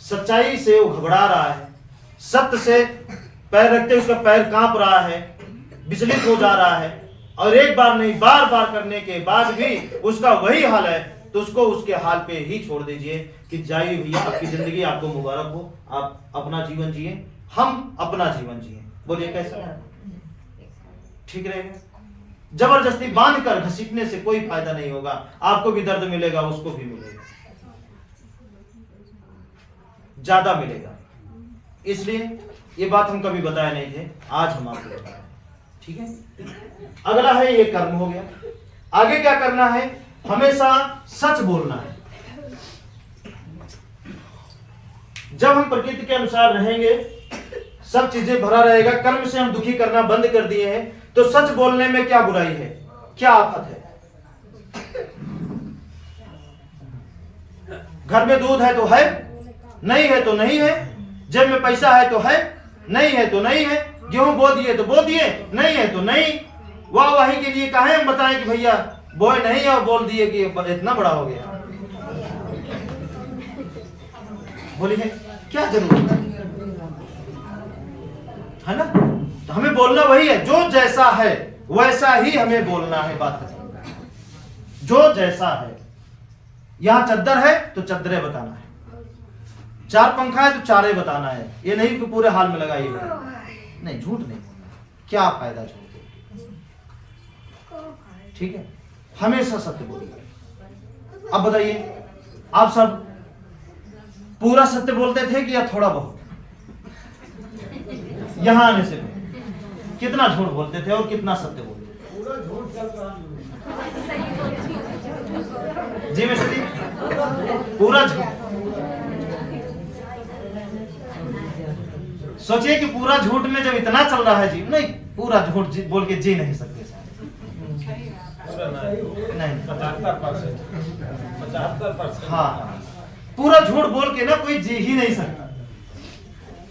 सच्चाई से वो घबरा रहा है, सत्य से पैर रखते उसका पैर कांप रहा है, विचलित हो जा रहा है, और एक बार नहीं बार बार करने के बाद भी उसका वही हाल है, तो उसको उसके हाल पे ही छोड़ दीजिए कि जाइए भैया, आपकी जिंदगी आपको मुबारक हो, आप अपना जीवन जिए, हम अपना जीवन जिए। बोलिए कैसा ठीक रहेगा? जबरदस्ती बांध कर घसीटने से कोई फायदा नहीं होगा, आपको भी दर्द मिलेगा, उसको भी मिलेगा, ज्यादा मिलेगा। इसलिए ये बात हम कभी बताए नहीं थे, आज हम आपको बताएं। ठीक है, अगला है ये कर्म हो गया। आगे क्या करना है? हमेशा सच बोलना है। जब हम प्रकृति के अनुसार रहेंगे, सब चीजें भरा रहेगा, कर्म से हम दुखी करना बंद कर दिए हैं, तो सच बोलने में क्या बुराई है, क्या आफत है? घर में दूध है तो है, नहीं है तो नहीं है, जेब में पैसा है तो है, नहीं है तो नहीं है, गेहूं बो दिए तो बो दिए, नहीं है तो नहीं। वाह वाही के लिए कहें हम बताएं कि भैया बोए नहीं है और बोल दिए कि इतना बड़ा हो गया। बोलिए क्या जरूरत है ना? तो हमें बोलना वही है, जो जैसा है वैसा ही हमें बोलना है। बात जो जैसा है, यहां चद्दर है तो चद्दरे बताना है, 4 पंखा है तो 4 बताना है। ये नहीं कि पूरे हाल में लगाइए, नहीं, झूठ नहीं, क्या फायदा झूठ। ठीक है, हमेशा सत्य बोलिए। अब बताइए, आप सब पूरा सत्य बोलते थे कि या थोड़ा बहुत? यहां आने से कितना झूठ बोलते थे और कितना सत्य बोलते थे? पूरा झूठ चलता जी मिश्र जी, पूरा झूठ। सोचिए कि पूरा झूठ में जब इतना चल रहा है जी, नहीं पूरा झूठ बोल के जी नहीं सकते नहीं, 75%। हाँ, पूरा झूठ बोल के ना कोई जी ही नहीं सकता,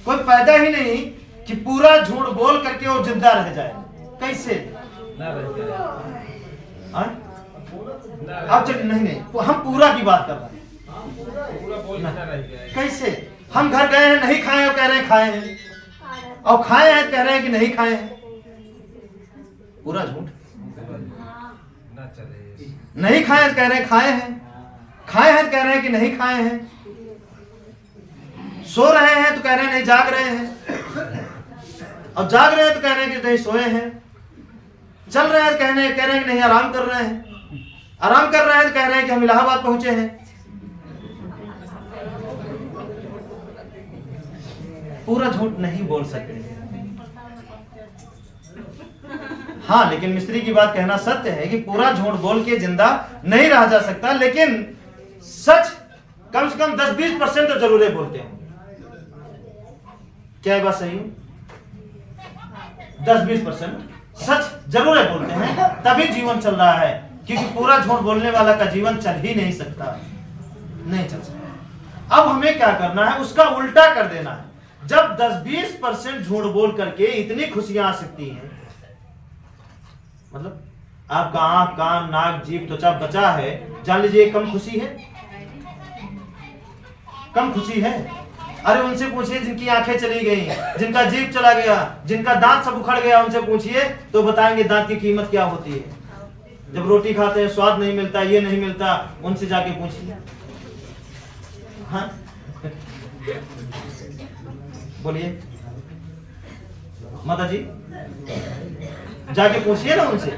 कोई पैदा ही नहीं कि पूरा झूठ बोल करके वो जिंदा रह जाए। कैसे? अब चलिए, नहीं, हम पूरा की बात कर रहे हैं। कैसे? हम घर गए हैं नहीं खाए और कह रहे हैं खाए हैं, और खाए हैं कह रहे हैं कि नहीं खाए हैं। पूरा झूठ। नहीं खाए तो कह रहे हैं खाए हैं, खाए हैं तो कह रहे हैं कि नहीं खाए हैं। सो रहे हैं तो कह रहे हैं नहीं जाग रहे हैं, और जाग रहे हैं तो कह रहे हैं कि नहीं सोए हैं। चल रहे हैं तो कह रहे हैं कि नहीं आराम कर रहे हैं, आराम कर रहे हैं तो कह रहे हैं कि हम इलाहाबाद पहुंचे हैं। पूरा झूठ नहीं बोल सकते। हाँ, लेकिन मिस्त्री की बात कहना सत्य है कि पूरा झूठ बोल के जिंदा नहीं रहा जा सकता, लेकिन सच कम से कम 10-20% तो जरूर बोलते होंगे। क्या ये बात सही है? 10-20% सच जरूर बोलते हैं, तभी जीवन चल रहा है। क्योंकि पूरा झूठ बोलने वाला का जीवन चल ही नहीं सकता, नहीं चल सकता। अब हमें क्या करना है? उसका उल्टा कर देना है। जब 10-20% झूठ बोल करके इतनी खुशियां आ सकती हैं, मतलब आपका आंख, कान, नाक, जीभ, त्वचा बचा है, जान लीजिए कम खुशी है, कम खुशी है। अरे उनसे पूछिए जिनकी आंखें चली गई, जिनका जीभ चला गया, जिनका दांत सब उखड़ गया, उनसे पूछिए तो बताएंगे दांत की कीमत क्या होती है। जब रोटी खाते हैं स्वाद नहीं मिलता, ये नहीं मिलता, उनसे जाके पूछिए। हाँ बोलिए माता जी, जाके पूछिए ना उनसे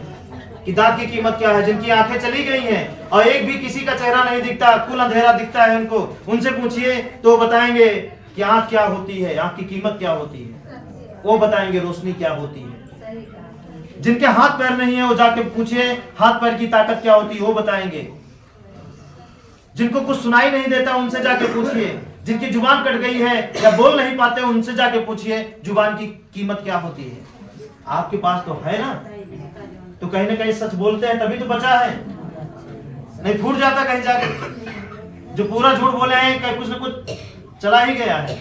कि दांत की कीमत क्या है। जिनकी आंखें चली गई हैं और एक भी किसी का चेहरा नहीं दिखता, कुल अंधेरा दिखता है उनको, उनसे पूछिए तो बताएंगे कि आंख क्या होती है, आंख की कीमत क्या होती है, वो बताएंगे रोशनी क्या होती है। जिनके हाथ पैर नहीं है वो जाके पूछिए हाथ पैर की ताकत क्या होती है, वो बताएंगे। जिनको कुछ सुनाई नहीं देता उनसे जाके पूछिए। जिनकी जुबान कट गई है या बोल नहीं पाते उनसे जाके पूछिए जुबान की कीमत क्या होती है। आपके पास तो है ना, तो कहीं ना कहीं सच बोलते हैं तभी तो बचा है, नहीं फूट जाता कहीं जाके। जो पूरा झूठ बोले हैं कहीं कुछ ना कुछ चला ही गया है,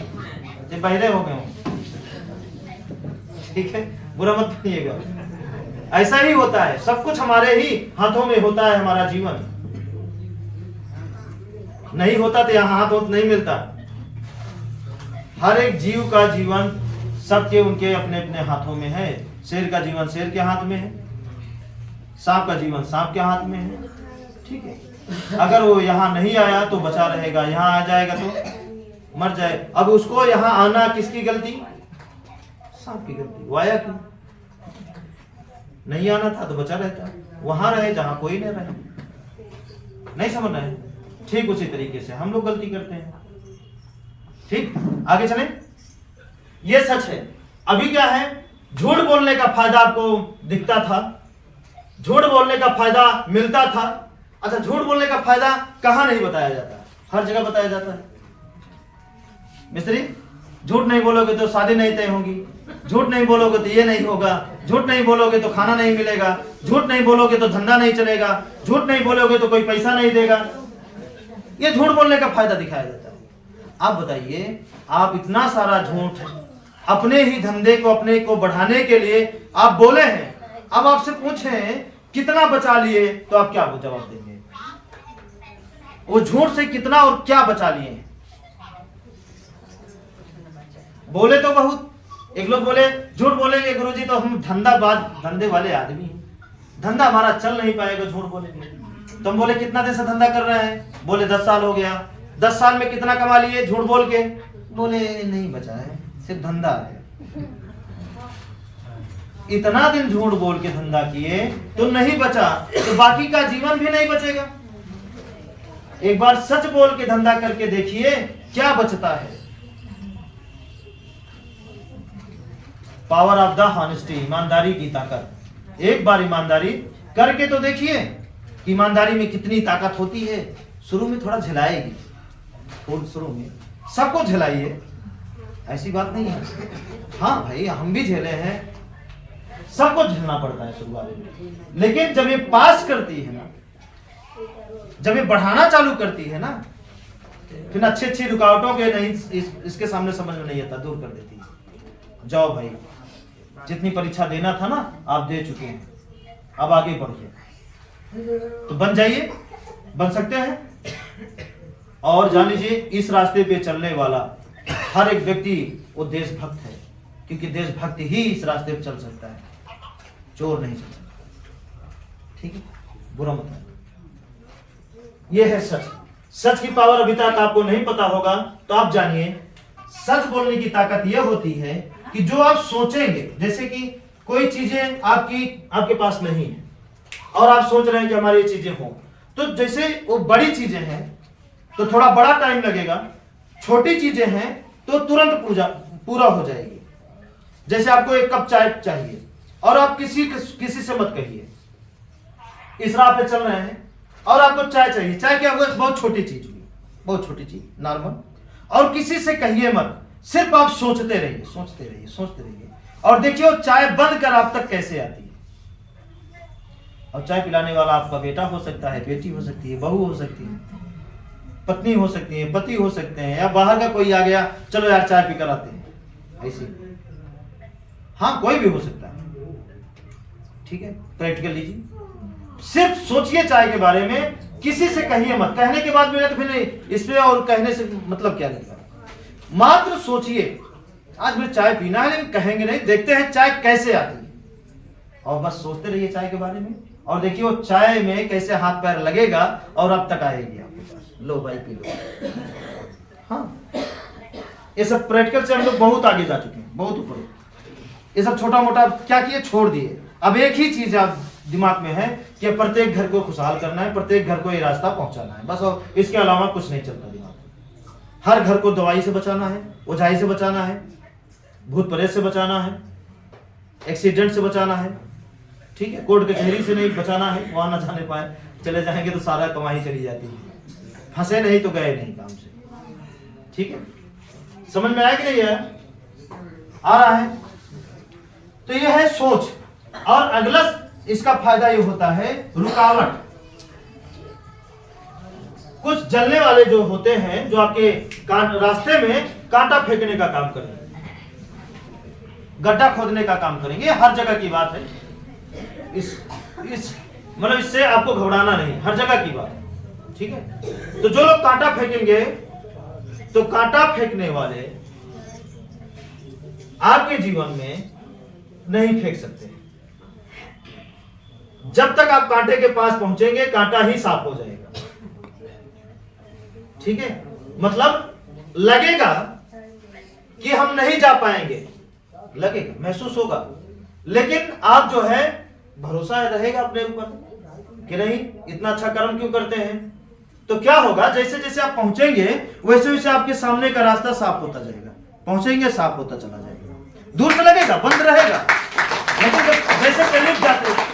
ये बहरे हो गए हो। ठीक है, बुरा मत मानिएगा, ऐसा ही होता है। सब कुछ हमारे ही हाथों में होता है। हमारा जीवन नहीं होता तो यहाँ हाथ नहीं मिलता। हर एक जीव का जीवन सबके उनके अपने अपने हाथों में है। शेर का जीवन शेर के हाथ में है, सांप का जीवन सांप के हाथ में है। ठीक है, अगर वो यहाँ नहीं आया तो बचा रहेगा, यहाँ आ जाएगा तो मर जाए। अब उसको यहाँ आना किसकी गलती? सांप की गलती। वो आया क्यों? नहीं आना था तो बचा रहता, वहां रहे जहां कोई नहीं रहे। नहीं समझ रहे? ठीक उसी तरीके से हम लोग गलती करते हैं। ठीक, आगे चलें। ये सच है। अभी क्या है, झूठ बोलने का फायदा आपको दिखता था, झूठ बोलने का फायदा मिलता था। अच्छा, झूठ बोलने का फायदा कहां नहीं बताया जाता? हर जगह बताया जाता है। मिस्त्री, झूठ नहीं बोलोगे तो शादी नहीं तय होगी, झूठ नहीं बोलोगे तो ये नहीं होगा, झूठ नहीं बोलोगे तो खाना नहीं मिलेगा, झूठ नहीं बोलोगे तो धंधा नहीं चलेगा, झूठ नहीं बोलोगे तो कोई पैसा नहीं देगा। ये झूठ बोलने का फायदा दिखाया जाता है। आप बताइए, आप इतना सारा झूठ अपने ही धंधे को, अपने को बढ़ाने के लिए आप बोले हैं। अब आपसे पूछें कितना बचा लिए तो आप क्या जवाब देंगे? वो झूठ से कितना और क्या बचा लिए? बोले तो बहुत। एक लोग बोले झूठ बोलेंगे गुरुजी तो हम धंधे वाले आदमी हैं, धंधा हमारा चल नहीं पाएगा झूठ बोलेंगे। तुम बोले कितना दिन से धंधा कर रहे हैं? बोले 10 साल हो गया। 10 साल में कितना कमा लिए झूठ बोल के? बोले नहीं बचा है, सिर्फ धंधा है। इतना दिन झूठ बोल के धंधा किए तो नहीं बचा, तो बाकी का जीवन भी नहीं बचेगा। एक बार सच बोल के धंधा करके देखिए क्या बचता है। पावर ऑफ द हॉनेस्टी, ईमानदारी की ताकत। एक बार ईमानदारी करके तो देखिए ईमानदारी में कितनी ताकत होती है। शुरू में थोड़ा झेलाएगी, शुरू में सबको झेलाइए, ऐसी बात नहीं है। हाँ भाई, हम भी झेले हैं, सबको झेलना पड़ता है शुरुआत में। लेकिन जब ये पास करती है ना, जब ये बढ़ाना चालू करती है ना, फिर अच्छी रुकावटों के नहीं इसके सामने समझ में नहीं आता, दूर कर देती है। जाओ भाई, जितनी परीक्षा देना था ना आप दे चुके हैं, अब आगे बढ़िए। तो बन जाइए, बन सकते हैं। और जान लीजिए इस रास्ते पे चलने वाला हर एक व्यक्ति वो देशभक्त है, क्योंकि देशभक्त ही इस रास्ते पर चल सकता है, चोर नहीं चल सकता। ठीक है, बुरा मत मानो। ये है सच। सच की पावर अभी तक आपको नहीं पता होगा तो आप जानिए, सच बोलने की ताकत यह होती है कि जो आप सोचेंगे, जैसे कि कोई चीजें आपके पास नहीं है और आप सोच रहे हैं कि हमारी ये चीजें हो, तो जैसे वो बड़ी चीजें हैं तो थोड़ा बड़ा टाइम लगेगा, छोटी चीजें हैं तो तुरंत पूरा हो जाएगी। जैसे आपको एक कप चाय चाहिए और आप किसी से मत कहिए, इस राह पे चल रहे हैं और आपको चाय चाहिए। चाय क्या हुआ, बहुत छोटी चीज हुई, बहुत छोटी चीज, नॉर्मल, और किसी से कहिए मत, सिर्फ आप सोचते रहिए, सोचते रहिए, सोचते रहिए, और देखिए वो चाय बंद कर आप तक कैसे आती है। और चाय पिलाने वाला आपका बेटा हो सकता है, बेटी हो सकती है, बहू हो सकती है, पत्नी हो सकती है, पति हो सकते हैं, या बाहर का कोई आ गया, चलो यार चाय पीकर आते हैं, ऐसी, हाँ कोई भी हो सकता है। ठीक है, प्रैक्टिकल लीजिए, सिर्फ सोचिए चाय के बारे में, किसी से कहिए मत। कहने के बाद में तो फिर इसमें और कहने से मतलब क्या निकला, मात्र सोचिए आज मुझे चाय पीना है, लेकिन कहेंगे नहीं, देखते हैं चाय कैसे आती है, और बस सोचते रहिए चाय के बारे में, और देखिए वो चाय में कैसे हाथ पैर लगेगा और अब तक आएगी आपके पास, लो भाई पी लो। हाँ, ये सब प्रैक्टिकल से हम लोग बहुत आगे जा चुके हैं, बहुत ऊपर। ये सब छोटा मोटा क्या किए, छोड़ दिए। अब एक ही चीज आप दिमाग में है कि प्रत्येक घर को खुशहाल करना है, प्रत्येक घर को ये रास्ता पहुंचाना है, बस, और इसके अलावा कुछ नहीं चलता दिमाग में। हर घर को दवाई से बचाना है, ओझाई से बचाना है, भूत प्रेत से बचाना है, एक्सीडेंट से बचाना है। ठीक है, कोर्ट कचहरी से नहीं बचाना है, वहां ना जाने पाए, चले जाएंगे तो सारा कमाई चली जाती है, फंसे नहीं तो गए नहीं काम से। ठीक है, समझ में आया कि नहीं है, आ रहा है? तो यह है सोच। और अगला इसका फायदा ये होता है रुकावट। कुछ जलने वाले जो होते हैं, जो आपके रास्ते में कांटा फेंकने का काम करेंगे, गड्ढा खोदने का काम करेंगे, हर जगह की बात है। इस मतलब इससे आपको घबराना नहीं, हर जगह की बात है। ठीक है, तो जो लोग कांटा फेंकेंगे, तो कांटा फेंकने वाले आपके जीवन में नहीं फेंक सकते। जब तक आप कांटे के पास पहुंचेंगे, कांटा ही साफ हो जाएगा। ठीक है, मतलब लगेगा कि हम नहीं जा पाएंगे, लगेगा, महसूस होगा, लेकिन आप जो है भरोसा रहेगा अपने ऊपर कि नहीं, इतना अच्छा कर्म क्यों करते हैं। तो क्या होगा, जैसे जैसे आप पहुंचेंगे वैसे वैसे आपके सामने का रास्ता साफ होता जाएगा, पहुंचेंगे साफ होता चला जाएगा। दूर से लगेगा, बंद रहेगा, लेकिन जब जैसे करीब जाते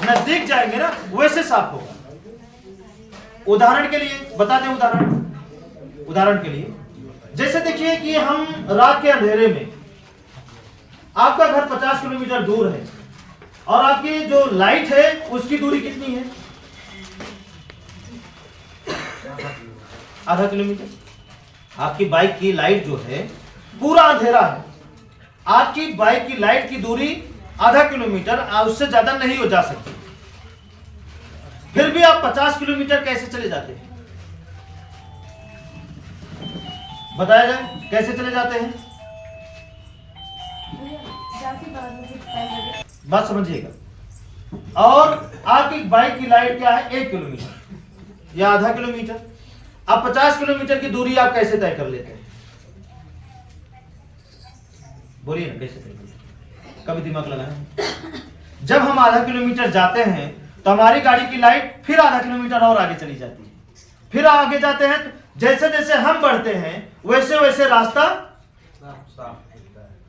नजदीक जाएंगे ना, वैसे साफ होगा। उदाहरण के लिए बता दें, उदाहरण के लिए, जैसे देखिए कि हम रात के अंधेरे में, आपका घर 50 किलोमीटर दूर है और आपकी जो लाइट है उसकी दूरी कितनी है, आधा किलोमीटर। आपकी बाइक की लाइट जो है पूरा अंधेरा है, आपकी बाइक की लाइट की दूरी आधा किलोमीटर, उससे ज्यादा नहीं हो जा सकती। फिर भी आप 50 किलोमीटर कैसे चले जाते हैं, बताया जाए कैसे चले जाते हैं, बात समझिएगा। और आपकी बाइक की लाइट क्या है, 1 किलोमीटर या आधा किलोमीटर। अब 50 किलोमीटर की दूरी आप कैसे तय कर लेते हैं, बोलिए ना, कैसे तय कर लेते हैं, कभी दिमाग लगाएं। जब हम आधा किलोमीटर जाते हैं तो हमारी गाड़ी की लाइट फिर आधा किलोमीटर और आगे चली जाती है, फिर आगे जाते हैं, जैसे जैसे हम बढ़ते हैं वैसे वैसे रास्ता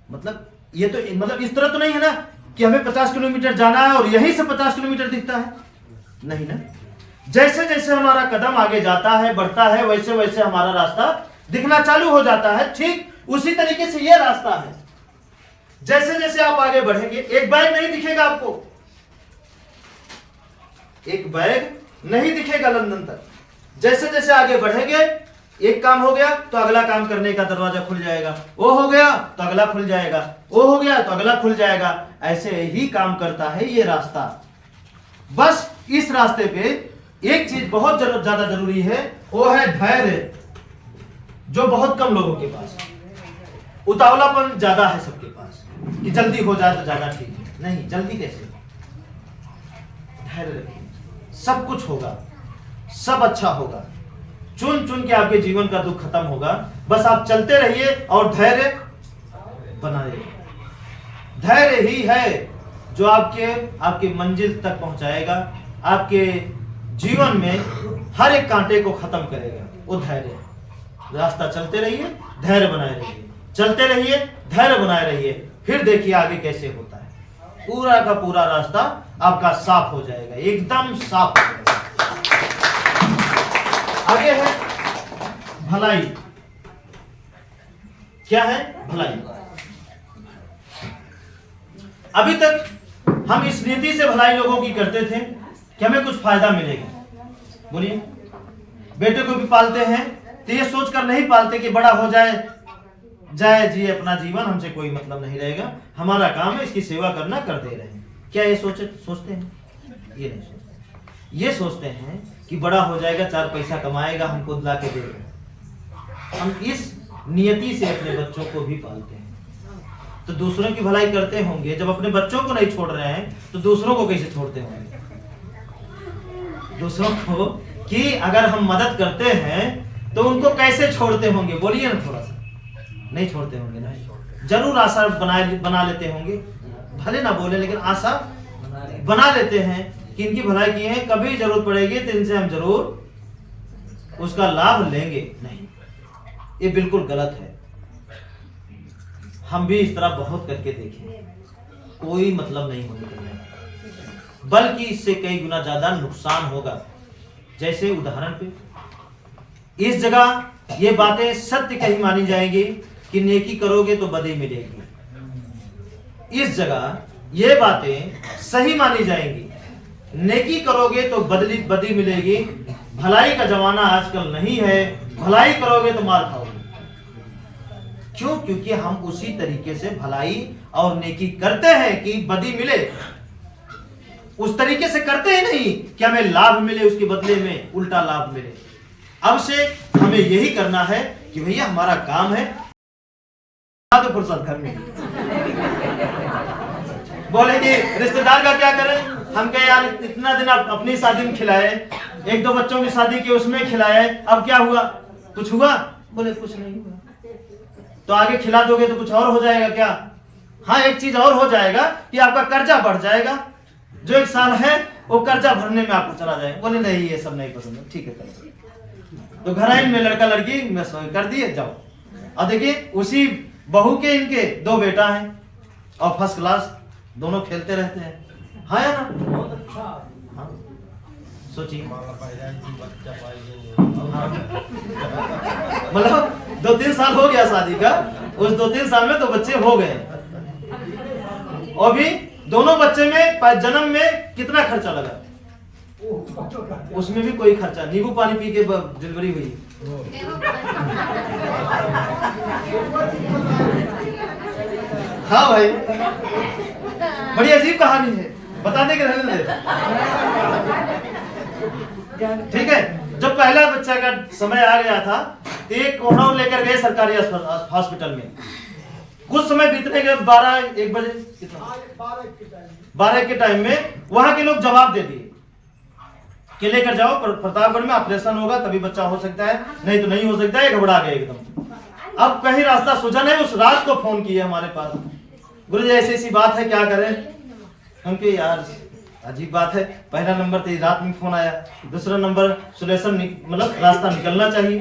मतलब ये तो मतलब इस तरह तो नहीं है ना कि हमें 50 किलोमीटर जाना है और यहीं से 50 किलोमीटर दिखता है, नहीं ना। जैसे जैसे हमारा कदम आगे जाता है, बढ़ता है, वैसे वैसे हमारा रास्ता दिखना चालू हो जाता है। ठीक उसी तरीके से यह रास्ता है, जैसे जैसे आप आगे बढ़ेंगे, एक बैग नहीं दिखेगा आपको, एक बैग नहीं दिखेगा लंदन तक। जैसे जैसे आगे बढ़ेंगे, एक काम हो गया तो अगला काम करने का दरवाजा खुल जाएगा, वो हो गया तो अगला खुल जाएगा, वो हो गया तो अगला खुल जाएगा। ऐसे ही काम करता है ये रास्ता। बस इस रास्ते पे एक चीज बहुत ज्यादा जरूरी है, वो है धैर्य। जो बहुत कम लोगों के पास है। उतावलापन ज्यादा है सबके पास कि जल्दी हो जाए तो ज्यादा ठीक है। नहीं, जल्दी कैसे, धैर्य रखिए, सब कुछ होगा, सब अच्छा होगा। चुन चुन के आपके जीवन का दुख खत्म होगा। बस आप चलते रहिए और धैर्य बनाए रहिए। धैर्य ही है जो आपके मंजिल तक पहुंचाएगा, आपके जीवन में हर एक कांटे को खत्म करेगा। वो धैर्य, रास्ता चलते रहिए, धैर्य बनाए रहिए, चलते रहिए, धैर्य बनाए रहिए, फिर देखिए आगे कैसे होता है। पूरा का पूरा रास्ता आपका साफ हो जाएगा, एकदम साफ हो जाएगा। आगे है भलाई। क्या है? भलाई। अभी तक हम इस नीति से भलाई लोगों की करते थे कि हमें कुछ फायदा मिलेगा। बोलिए, बेटे को भी पालते हैं तो ये सोचकर नहीं पालते कि बड़ा हो जाए जी अपना जीवन, हमसे कोई मतलब नहीं रहेगा, हमारा काम है इसकी सेवा करना, कर दे रहे हैं। क्या ये सोचते हैं? ये नहीं सोचते। ये सोचते हैं कि बड़ा हो जाएगा, 4 पैसा कमाएगा, हमको ला के देगा। हम इस नियति से अपने बच्चों को भी पालते हैं। तो दूसरों की भलाई करते होंगे, जब अपने बच्चों को नहीं छोड़ रहे हैं तो दूसरों को कैसे छोड़ते होंगे? दूसरों को कि अगर हम मदद करते हैं तो उनको कैसे छोड़ते होंगे? बोलिए ना, थोड़ा सा। नहीं छोड़ते होंगे ना, जरूर आशा बना लेते होंगे, भले ना बोले लेकिन आशा बना लेते हैं कि इनकी भलाई की है, कभी जरूरत पड़ेगी तो इनसे हम जरूर उसका लाभ लेंगे। नहीं, ये बिल्कुल गलत है। हम भी इस तरह बहुत करके देखें, कोई मतलब नहीं होने का, बल्कि इससे कई गुना ज्यादा नुकसान होगा। जैसे उदाहरण पे इस जगह ये बातें सत्य कहीं मानी जाएंगी कि नेकी करोगे तो बदी मिलेगी। इस जगह ये बातें सही मानी जाएंगी, नेकी करोगे तो बदी मिलेगी। भलाई का जमाना आजकल नहीं है, भलाई करोगे तो मार खाओगे। क्यों? क्योंकि हम उसी तरीके से भलाई और नेकी करते हैं कि बदी मिले। उस तरीके से करते ही नहीं कि हमें लाभ मिले, उसके बदले में उल्टा लाभ मिले। अब से हमें यही करना है कि भैया हमारा काम है तो फुर्सत घर में। बोले कि रिश्तेदार का क्या करें? हम कहे यार इतना दिन आप अपनी शादी में खिलाए, 1-2 बच्चों की शादी की उसमें खिलाए, अब क्या हुआ? कुछ हुआ? बोले कुछ नहीं हुआ। तो आगे खिला दोगे तो कुछ और हो जाएगा क्या? हाँ, एक चीज और हो जाएगा कि आपका कर्जा बढ़ जाएगा। जो 1 साल है वो कर्जा भरने में आपको चला जाएगा। बोले नहीं, ये सब नहीं पसंद है। ठीक है, कर। तो घर में लड़का लड़की में कर दिए, जाओ। और देखिए उसी बहू के इनके 2 बेटा हैं और फर्स्ट क्लास, दोनों खेलते रहते हैं। हाँ या ना? बहुत अच्छा। हाँ, सोचिए, मतलब 2-3 साल हो गया शादी का, उस 2-3 साल में 2 बच्चे हो गए। और भी दोनों बच्चे में जन्म में कितना खर्चा लगा? उसमें भी कोई खर्चा, नींबू पानी पी के डिलीवरी हुई। हाँ भाई, बड़ी अजीब कहानी है, बताने के रहने दे। ठीक है, जब पहला बच्चा का समय आ गया था तो एक कोहड़ा लेकर गए सरकारी हॉस्पिटल में। कुछ समय बीतने के 12-1 बजे, 12 के टाइम में वहां के लोग जवाब दे दिए कि लेकर जाओ प्रतापगढ़ में ऑपरेशन होगा तभी बच्चा हो सकता है, नहीं तो नहीं हो सकता है। घबरा गए एकदम। अब कहीं रास्ता सूझा नहीं, उस रात को फोन किया हमारे पास, गुरुजी ऐसी ऐसी बात है, क्या करें? हम कहे यार अजीब बात है, पहला नंबर तो रात में फोन आया, दूसरा नंबर सोल्यूशन मतलब रास्ता निकलना चाहिए,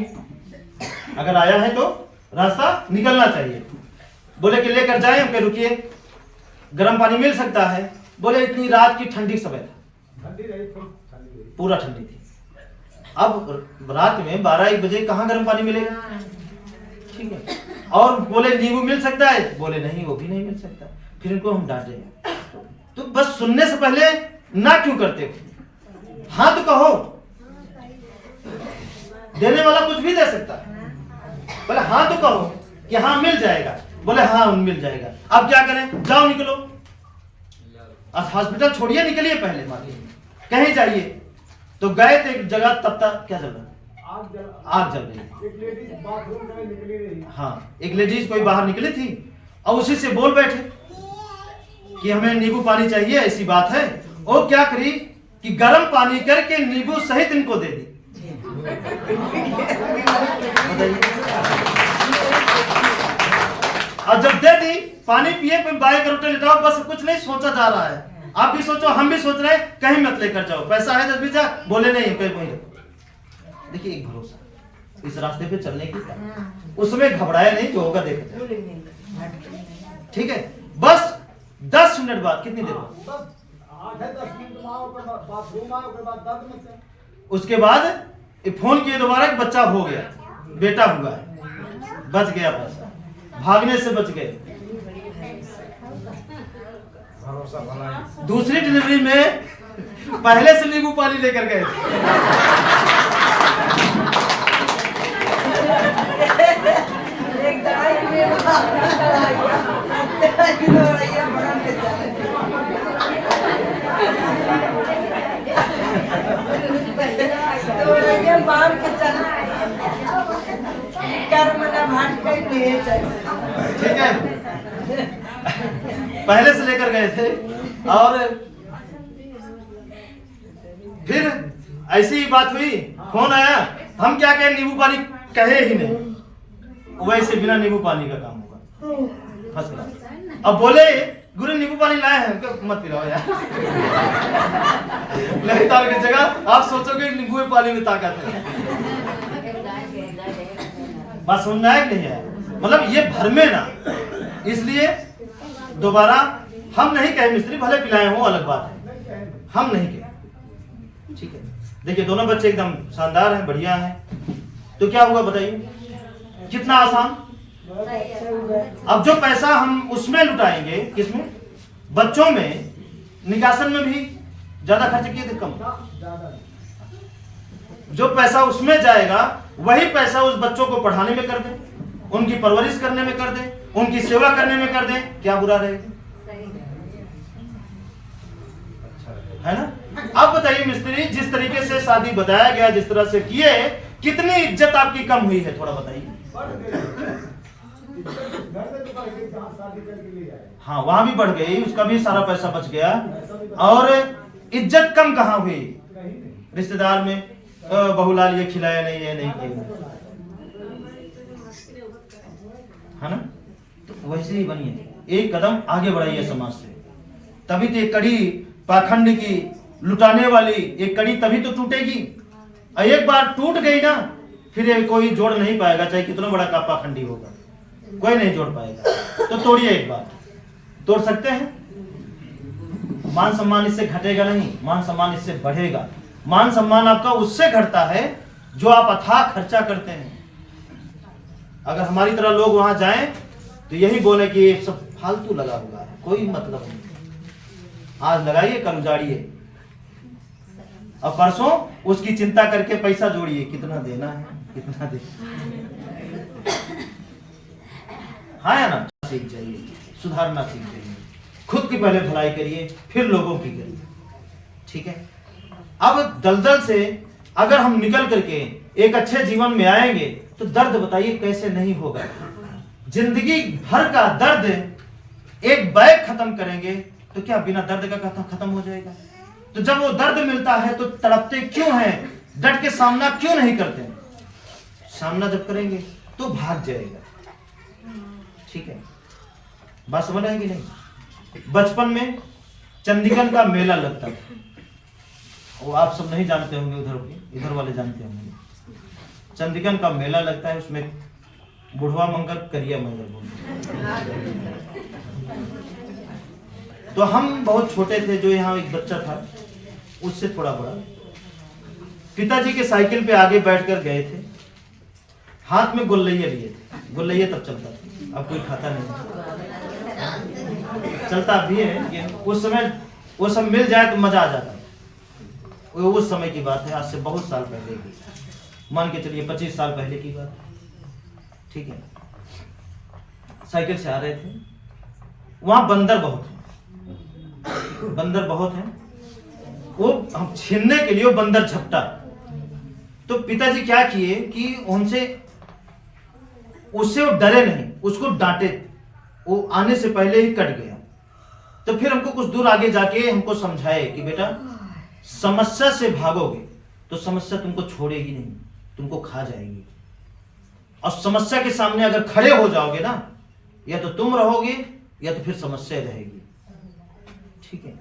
अगर आया है तो रास्ता निकलना चाहिए। बोले कि लेकर जाए, हम कहे रुकिए, गर्म पानी मिल सकता है? बोले इतनी रात की ठंडी समय था, पूरा ठंडी थी। अब रात में 12-1 बजे कहाँ गर्म पानी मिलेगा? ठीक है। और बोले नींबू मिल सकता है? बोले नहीं, वो भी नहीं मिल सकता। फिर इनको हम डांटे, तो बस सुनने से पहले ना क्यों करते हो? हाँ तो कहो, देने वाला कुछ भी दे सकता है। बोले हाँ तो कहो कि हाँ मिल जाएगा। बोले हाँ मिल जाएगा। अब क्या करें? जाओ निकलो, हॉस्पिटल छोड़िए, निकलिए पहले, मारिए कहीं जाइए। तो गए थे एक जगह, तब तक क्या चल रहा है? आग जल रही थी। एक लेडीज बाथरूम में निकली रही। हाँ, एक लेडीज कोई बाहर निकली थी और उसी से बोल बैठे कि हमें नींबू पानी चाहिए, ऐसी बात है। वो क्या करी कि गर्म पानी करके नींबू सहित इनको दे दी। और जब दे दी, पानी पिए, फिर बाई करोटे लिटाओ, बस कुछ नहीं सोचा जा रहा है। आप भी सोचो, हम भी सोच रहे हैं, कहीं मत लेकर जाओ, पैसा है 10 बीसा, बोले नहीं कहीं वहीं रखो। देखिए एक भरोसा इस रास्ते पे चलने की, उसमें घबराया नहीं, जो होगा देखते हैं। ठीक है, बस 10 मिनट बाद, कितनी देर बाद, बस 8-10 मिनट में आओ, बाथरूम आओ, उसके बाद दर्द मच जाए। उसके बाद फोन किए दोबारा कि बच्चा हो गया, बेटा हुआ है, बच गया पैसा, भागने से बच गए। भरोसा भला है। दूसरी डिलीवरी में पहले से नींबू पानी लेकर गए थे। ठीक है, पहले से लेकर गए थे। और फिर ऐसी ही बात हुई, फोन आया, हम क्या कहें, नींबू पानी कहे ही नहीं, वैसे बिना नींबू पानी का काम होगा, फंस गया। अब बोले गुरु नींबू पानी लाए हैं, मत पिलाओ यार। नहीं तार की जगह आप सोचोगे नींबू पानी में ताकत है। बात समझना है कि नहीं है? मतलब ये भरमे ना, इसलिए दोबारा हम नहीं कहे मिस्त्री भले पिलाए हो, अलग बात है, हम नहीं कहे। ठीक है, देखिए दोनों बच्चे एकदम शानदार हैं, बढ़िया हैं। तो क्या हुआ बताइए, कितना आसान। अब जो पैसा हम उसमें लुटाएंगे, किसमें, बच्चों में, निकासन में भी ज्यादा खर्च किए थे, कम। जो पैसा उसमें जाएगा वही पैसा उस बच्चों को पढ़ाने में कर दे, उनकी परवरिश करने में कर दे, उनकी सेवा करने में कर दे, क्या बुरा रहेगा, है ना। अब बताइए मिस्त्री, जिस तरीके से शादी बताया गया, जिस तरह से किए, कितनी इज्जत आपकी कम हुई है, थोड़ा बताइए। हाँ, वहां भी बढ़ गई, उसका भी सारा पैसा बच गया, और इज्जत कम कहाँ हुई, रिश्तेदार में बहुलाल ये खिलाया नहीं, ये नहीं किया, है ना। तो वैसे ही बनिए, एक कदम आगे बढ़ाइए समाज से, तभी तो एक कड़ी पाखंड की लुटाने वाली एक कड़ी तभी तो टूटेगी। एक बार टूट गई ना, फिर कोई जोड़ नहीं पाएगा, चाहे कितना बड़ा का पाखंडी होगा, कोई नहीं जोड़ पाएगा। तो तोड़िए, एक बार तोड़ सकते हैं। मान सम्मान इससे घटेगा नहीं, मान सम्मान इससे बढ़ेगा। मान सम्मान आपका उससे घटता है जो आप अथाह खर्चा करते हैं। अगर हमारी तरह लोग वहां जाएं तो यही बोले कि ये सब फालतू लगा हुआ है, कोई मतलब नहीं, आज लगाइए कल उजाड़िए, और परसों उसकी चिंता करके पैसा जोड़िए, कितना देना है, कितना दे। हाँ या ना, सीख जाइए, सुधारना सीख जाइए, खुद की पहले भलाई करिए, फिर लोगों की करिए। ठीक है, अब दलदल से अगर हम निकल करके एक अच्छे जीवन में आएंगे तो दर्द बताइए कैसे नहीं होगा। जिंदगी भर का दर्द एक बैग खत्म करेंगे तो क्या बिना दर्द का खत्म हो जाएगा? तो जब वो दर्द मिलता है तो तड़पते क्यों हैं, डट के सामना क्यों नहीं करते? सामना जब करेंगे तो भाग जाएगा। ठीक है, बात समझ रहे हैं कि नहीं? बचपन में चंडीगढ़ का मेला लगता था, वो आप सब नहीं जानते होंगे, इधर वाले जानते होंगे। चंडीगढ़ का मेला लगता है, उसमें बुढ़वा मंगल करिया मंगल बोलते। तो हम बहुत छोटे थे, जो यहाँ एक बच्चा था उससे थोड़ा बड़ा, पिताजी के साइकिल पे आगे बैठकर गए थे, हाथ में गोलैया लिए थे। गोलैया तब चलता था, अब कोई खाता नहीं, चलता भी है, लेकिन उस समय वो सब मिल जाए तो मजा आ जाता। वो उस समय की बात है, आज से बहुत साल पहले की, मान के चलिए 25 साल पहले की बात। ठीक है, साइकिल से आ रहे थे, वहां बंदर बहुत है, बंदर बहुत है। वो हम छीनने के लिए वो बंदर झपटा, तो पिताजी क्या किए कि उससे वो डरे नहीं, उसको डांटे, वो आने से पहले ही कट गया। तो फिर हमको कुछ दूर आगे जाके हमको समझाए कि बेटा समस्या से भागोगे तो समस्या तुमको छोड़ेगी नहीं, तुमको खा जाएगी। और समस्या के सामने अगर खड़े हो जाओगे ना, या तो तुम रहोगे या तो फिर समस्या रहेगी। ठीक है,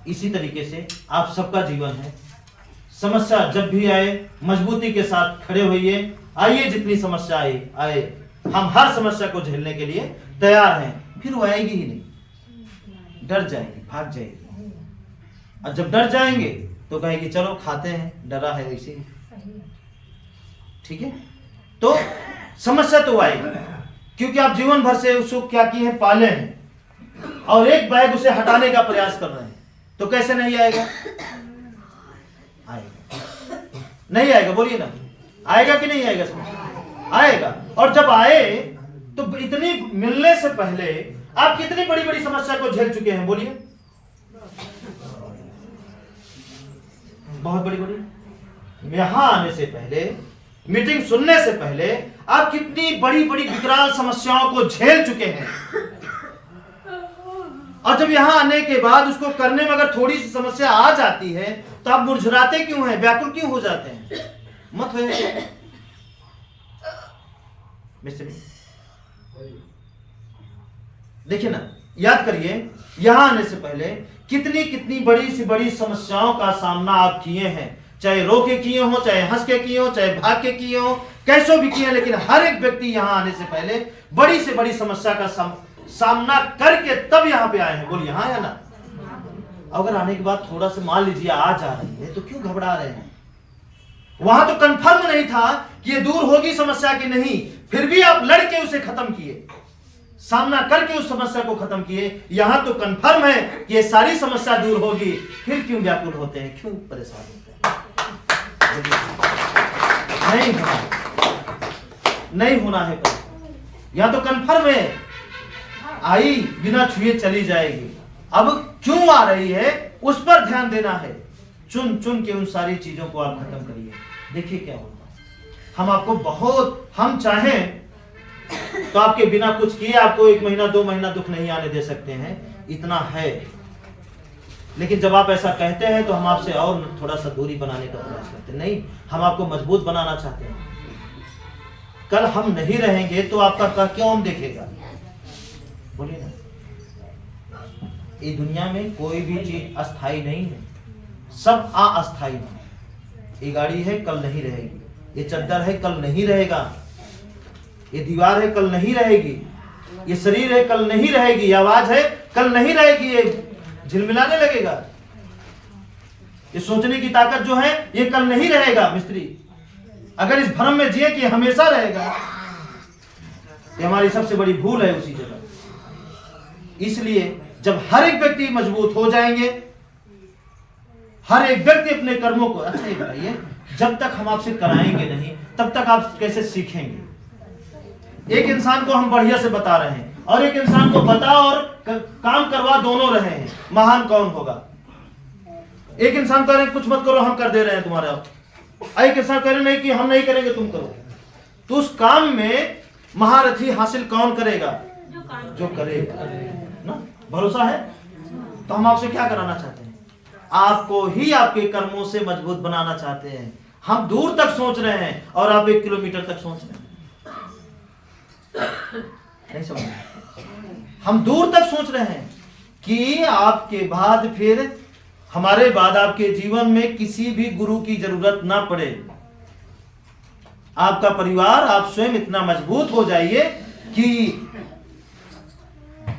इसी तरीके से आप सबका जीवन है। समस्या जब भी आए मजबूती के साथ खड़े होइए। आइए, जितनी समस्या आए हम हर समस्या को झेलने के लिए तैयार हैं। फिर वो आएगी ही नहीं, डर जाएगी, भाग जाएगी। और जब डर जाएंगे तो कहेगी चलो खाते हैं, डरा है वैसे। ठीक है, तो समस्या तो आएगी, क्योंकि आप जीवन भर से उसको क्या किए हैं, पाले हैं, और एक बैग उसे हटाने का प्रयास कर रहे हैं। तो कैसे नहीं आएगा? आएगा, नहीं आएगा? बोलिए ना, आएगा कि नहीं आएगा? समस्या आएगा। और जब आए तो इतनी मिलने से पहले आप कितनी बड़ी बड़ी समस्या को झेल चुके हैं? बोलिए, बहुत बड़ी बड़ी। यहां आने से पहले, मीटिंग सुनने से पहले आप कितनी बड़ी बड़ी विकराल समस्याओं को झेल चुके हैं। और जब यहां आने के बाद उसको करने में अगर थोड़ी सी समस्या आ जाती है तो आप मुरझाते क्यों हैं, व्याकुल क्यों हो जाते हैं? मत हो मिस्त्री, देखिए ना, याद करिए, यहां आने से पहले कितनी कितनी बड़ी से बड़ी समस्याओं का सामना आप किए हैं। चाहे रो के किए हो, चाहे हंस के किए हो, चाहे भाग के किए हो, कैसो भी किए, लेकिन हर एक व्यक्ति यहां आने से पहले बड़ी से बड़ी समस्या का सामना करके तब यहां पे आए हैं। बोलिए हाँ या ना? अगर आने के बाद थोड़ा सा मान लीजिए आ जा रही है तो क्यों घबरा रहे हैं? वहां तो कंफर्म नहीं था कि ये दूर होगी समस्या की नहीं, फिर भी आप लड़के उसे खत्म किए, सामना करके उस समस्या को खत्म किए। यहां तो कंफर्म है कि ये सारी समस्या दूर होगी, फिर क्यों व्याकुल होते हैं, क्यों परेशान होते हैं? नहीं होना है। यहां तो कंफर्म है, आई बिना छुए चली जाएगी। अब क्यों आ रही है उस पर ध्यान देना है। चुन चुन के उन सारी चीजों को आप खत्म करिए। देखिए क्या होता है। हम आपको बहुत, हम चाहें तो आपके बिना कुछ किए आपको 1 महीना 2 महीना दुख नहीं आने दे सकते हैं, इतना है। लेकिन जब आप ऐसा कहते हैं तो हम आपसे और थोड़ा सा दूरी बनाने का प्रयास करते हैं। नहीं, हम आपको मजबूत बनाना चाहते हैं। कल हम नहीं रहेंगे तो आपका कौन देखेगा? बोलिए ना। ये दुनिया में कोई भी चीज अस्थाई नहीं है, सब अस्थाई है। ये गाड़ी है कल नहीं रहेगी, ये चद्दर है कल नहीं रहेगा, ये दीवार है कल नहीं रहेगी, ये शरीर है कल नहीं रहेगी, ये आवाज है कल नहीं रहेगी, ये झिलमिलाने लगेगा। ये सोचने की ताकत जो है ये कल नहीं रहेगा। मिस्त्री, अगर इस भ्रम में जिए कि हमेशा रहेगा, ये हमारी सबसे बड़ी भूल है उसी जगह। इसलिए जब हर एक व्यक्ति मजबूत हो जाएंगे, हर एक व्यक्ति अपने कर्मों को, अच्छा ये बताइए, जब तक हम आपसे कराएंगे नहीं तब तक आप कैसे सीखेंगे? एक इंसान को हम बढ़िया से बता रहे हैं और एक इंसान को बता और काम करवा दोनों रहे हैं, महान कौन होगा? एक इंसान कह रहे हैं कुछ मत करो, हम कर दे रहे हैं तुम्हारा, एक इंसान कह रहे नहीं कि हम नहीं करेंगे तुम करो। तो उस काम में महारथी हासिल कौन करेगा? जो करेगा ना। भरोसा है? तो हम आपसे क्या कराना चाहते हैं? आपको ही आपके कर्मों से मजबूत बनाना चाहते हैं। हम दूर तक सोच रहे हैं और आप 1 किलोमीटर तक सोच रहे हैं। नहीं समझ? हम दूर तक सोच रहे हैं कि आपके बाद, फिर हमारे बाद आपके जीवन में किसी भी गुरु की जरूरत ना पड़े। आपका परिवार, आप स्वयं इतना मजबूत हो जाइए कि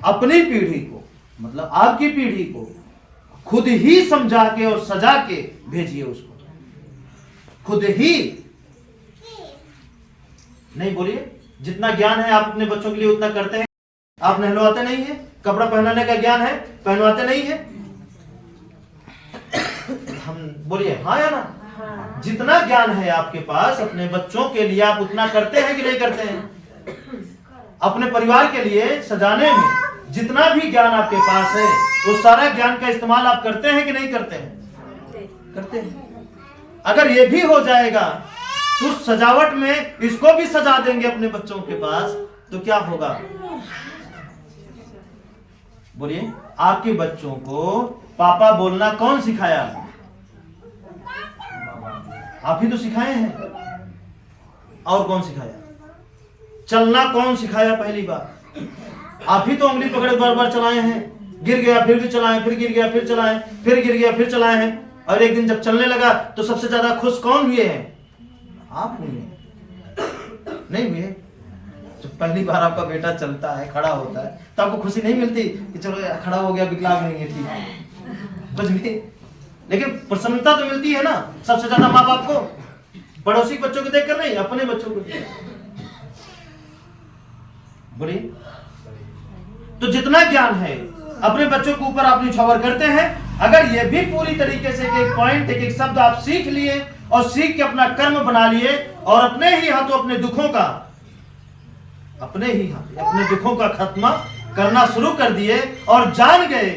अपनी पीढ़ी को, मतलब आपकी पीढ़ी को खुद ही समझा के और सजा के भेजिए उसको, खुद ही। नहीं बोलिए, जितना ज्ञान है आप अपने बच्चों के लिए उतना करते हैं? आप नहलवाते नहीं है? कपड़ा पहनाने का ज्ञान है, पहनवाते नहीं है? हम बोलिए हाँ या ना? जितना ज्ञान है आपके पास अपने बच्चों के लिए, आप उतना करते हैं कि नहीं करते हैं? अपने परिवार के लिए सजाने में जितना भी ज्ञान आपके पास है, वो सारा ज्ञान का इस्तेमाल आप करते हैं कि नहीं करते हैं? करते हैं। अगर ये भी हो जाएगा तो सजावट में इसको भी सजा देंगे अपने बच्चों के पास, तो क्या होगा? बोलिए, आपके बच्चों को पापा बोलना कौन सिखाया? आप ही तो सिखाए हैं। और कौन सिखाया? चलना कौन सिखाया? पहली बार आप ही तो उंगली पकड़े बार बार चलाए हैं। गिर गया फिर भी चलाए, फिर गिर गया फिर चलाए, फिर गिर गया फिर चलाए हैं। और एक दिन जब चलने लगा तो सबसे ज्यादा खुश कौन हुए हैं? आप हुए नहीं हुए? जब पहली बार आपका बेटा चलता है, खड़ा होता है, तो आपको खुशी नहीं मिलती कि चलो खड़ा हो गया, विकलांग नहीं है, ठीक है, कुछ भी, लेकिन प्रसन्नता तो मिलती है ना सबसे ज्यादा माँ बाप को। पड़ोसी बच्चों को देखकर नहीं, अपने बच्चों को देखकर। बोलिए, तो जितना ज्ञान है अपने बच्चों के ऊपर आप न्यौछावर करते हैं। अगर ये भी पूरी तरीके से एक पॉइंट, एक शब्द आप सीख लिए और सीख के अपना कर्म बना लिए और अपने ही हाथों अपने दुखों का खात्मा करना शुरू कर दिए और जान गए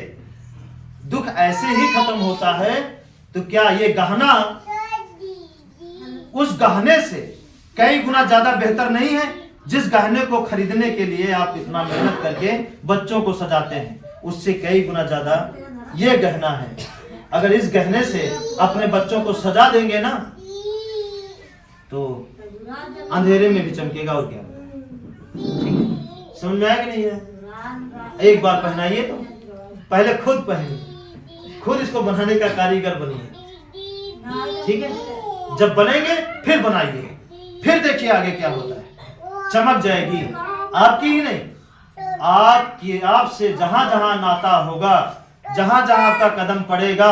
दुख ऐसे ही खत्म होता है, तो क्या ये गहना उस गहने से कई गुना ज्यादा बेहतर नहीं है जिस गहने को खरीदने के लिए आप इतना मेहनत करके बच्चों को सजाते हैं? उससे कई गुना ज्यादा ये गहना है। अगर इस गहने से अपने बच्चों को सजा देंगे ना, तो अंधेरे में भी चमकेगा। और क्या, ठीक है? समझ में आया कि नहीं है? एक बार पहनाइए तो पहले खुद पहनिए, खुद इसको बनाने का कारीगर बनिए, ठीक है? जब बनेंगे फिर बनाइए, फिर देखिए आगे क्या होता है। चमक जाएगी आपकी ही नहीं, आपकी, आपसे जहां जहां नाता होगा, जहां जहां आपका कदम पड़ेगा,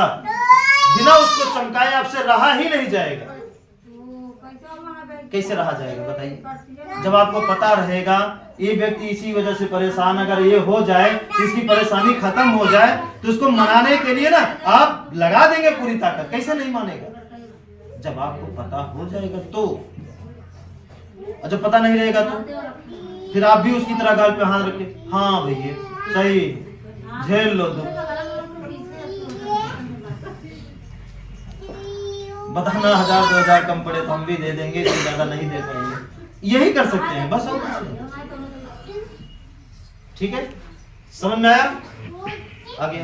बिना उसको चमकाए आपसे रहा ही नहीं जाएगा। कैसे रहा जाएगा बताइए? जब आपको पता रहेगा ये व्यक्ति इसी वजह से परेशान, अगर ये हो जाए, इसकी परेशानी खत्म हो जाए, तो उसको मनाने के लिए ना आप लगा देंगे पूरी ताकत। कैसे नहीं मानेगा? जब आपको पता हो जाएगा तो। और जब पता नहीं रहेगा तो फिर आप भी उसकी तरह गाल पे हाथ रखे, हाँ भैया सही, झेल लो दुख, बताना 1000-2000 कम पड़े तो हम भी दे देंगे, इससे ज्यादा नहीं दे पाएंगे। यही कर सकते हैं बस, और कुछ नहीं। ठीक है, समझ में आया? आगे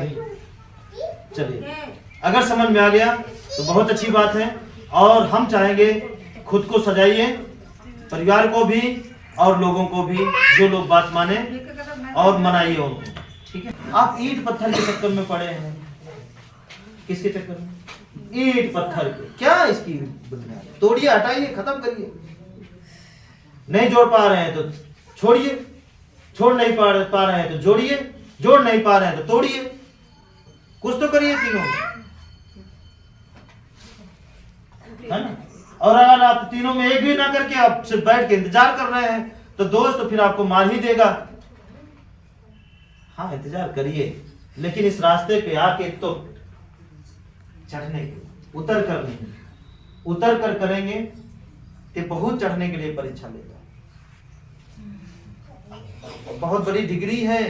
चलिए, अगर समझ में आ गया तो बहुत अच्छी बात है। और हम चाहेंगे खुद को सजाइए, परिवार को भी और लोगों को भी, जो लोग बात माने, और मनाइए उनको, ठीक है? आप ईंट पत्थर के चक्कर में पड़े हैं। किसके चक्कर में? ईंट पत्थर के। क्या इसकी बुनियाद? तोड़िए, हटाइए, खत्म करिए। नहीं जोड़ पा रहे हैं तो छोड़िए, छोड़ नहीं पा रहे हैं तो जोड़िए, जोड़ नहीं पा रहे हैं तो तोड़िए, कुछ तो करिए तीनों, है ना? और अगर आप तीनों में एक भी ना करके आप सिर्फ बैठ के इंतजार कर रहे हैं तो दोस्त तो फिर आपको मार ही देगा। हाँ, इंतजार करिए, लेकिन इस रास्ते पे आके तो चढ़ने के, उतर कर नहीं, उतर कर करेंगे तो बहुत चढ़ने के लिए परीक्षा लेगा। बहुत बड़ी डिग्री है,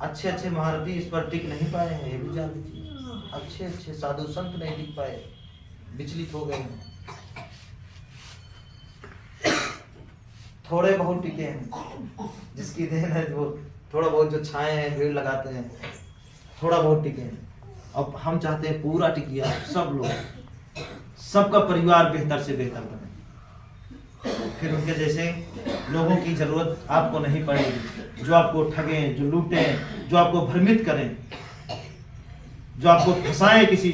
अच्छे अच्छे महारथी इस पर टिक नहीं पाए हैं, ये भी जान लीजिए। अच्छे अच्छे साधु संत नहीं टिक पाए, विचलित हो गए हैं। थोड़े बहुत टिके हैं, जिसकी देन है वो थोड़ा बहुत जो छाए हैं, भीड़ लगाते हैं, थोड़ा बहुत टिके हैं। अब हम चाहते हैं पूरा टिक गया, सब लोग, सबका परिवार बेहतर से बेहतर बने, फिर उनके जैसे लोगों की जरूरत आपको नहीं पड़ेगी, जो आपको ठगें, जो लूटें, जो आपको भ्रमित करें, जो आपको फंसाएं किसी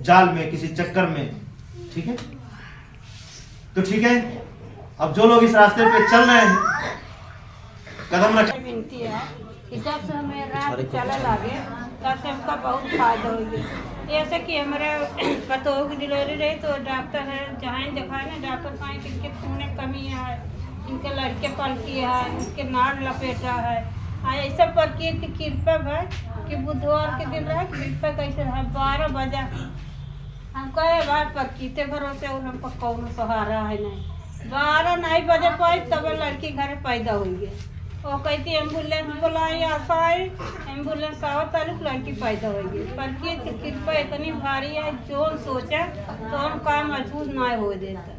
जाल में, किसी चक्कर में, ठीक है? तो ठीक है, अब जो लोग इस रास्ते पे चल रहे हैं, कदम रखें। विनती है कि जब से हमें रात चला लागे तब से हमका बहुत फायदा हो गया। ऐसे कि हमारे पतोह की डिलीवरी रही तो डॉक्टर है जहाँ ही दिखाए ना, डॉक्टर पाए कि इनके खून में कमी है, इनके लड़के पलटी है, इनके नाड़ लपेटा है। ऐसा प्रक्रिया की कृपा है कि बुधवार के दिन रहा कृपा कैसे रहा 12 बजे हम कहे बात पर कीते भरोसे और हमको कौन सहारा है नहीं। 12 नहीं बजे पाए तब लड़की घर पैदा हुई है। और कहती एम्बुलेंस बुलाई आसाई एम्बुलेंस आवत तालुक लड़की पैदा हो गई। प्रकृति की कृपा इतनी भारी है, जो सोचा तो हम काम महसूस ना हो देता।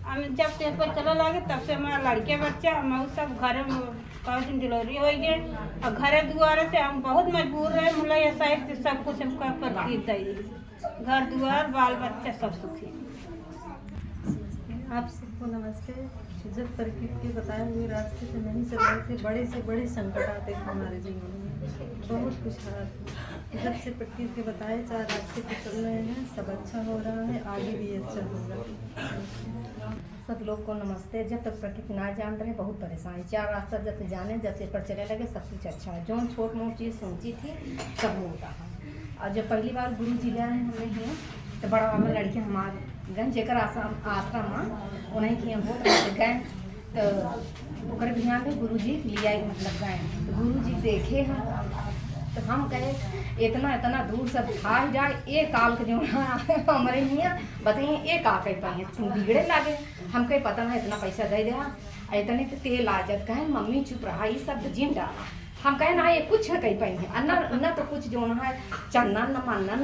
हम जब पेपर चला लगे तब से हमारा लड़के बच्चा हम सब घर में दिन डिलीवरी हो गई और घरे दुआरे से हम बहुत मजबूर रहे। मतलब ये साइड से सब कुछ हमका प्रकृति घर दुआर बाल बच्चा सब सुखी। आप सबको नमस्ते। जब प्रकृति के बताए हुए रास्ते से नहीं चल रहे थे, बड़े से बड़े संकट आते थे हमारे जीवन में, बहुत कुछ हाथ। जब से प्रकृति के बताए 4 रास्ते पे चल रहे हैं, सब अच्छा हो रहा है, आगे भी अच्छा होगा। सब लोग को नमस्ते। जब तक प्रकृति ना जान रहे बहुत परेशानी, 4 रास्ता जब से जाने जब से पर चले लगे सब कुछ अच्छा है। जो छोट मोट चीज़ सोची थी सब होता है। और जब पहली बार गुरु जी गए हैं हमें ही तो बड़ा हमें लड़की हमारे गन जेकर आश्रम उन्हें कि हम हो गए तो ओकर बिहान में गुरु जी लिया मतलब गए तो गुरु जी देखे हैं तो हम कहे इतना दूर सब था जाए एक काल के जो हमारे यहाँ बताइए एक आ कह पाए तुम बिगड़े लागे। हम कहे पता ना इतना पैसा दे दे इतने तो तेल आ जात कहे मम्मी चुप रहा ये सब जिम डाला। हम कहे ना ये कुछ है कहीं पाई है अन्ना न तो कुछ जो है चन्ना न मानना न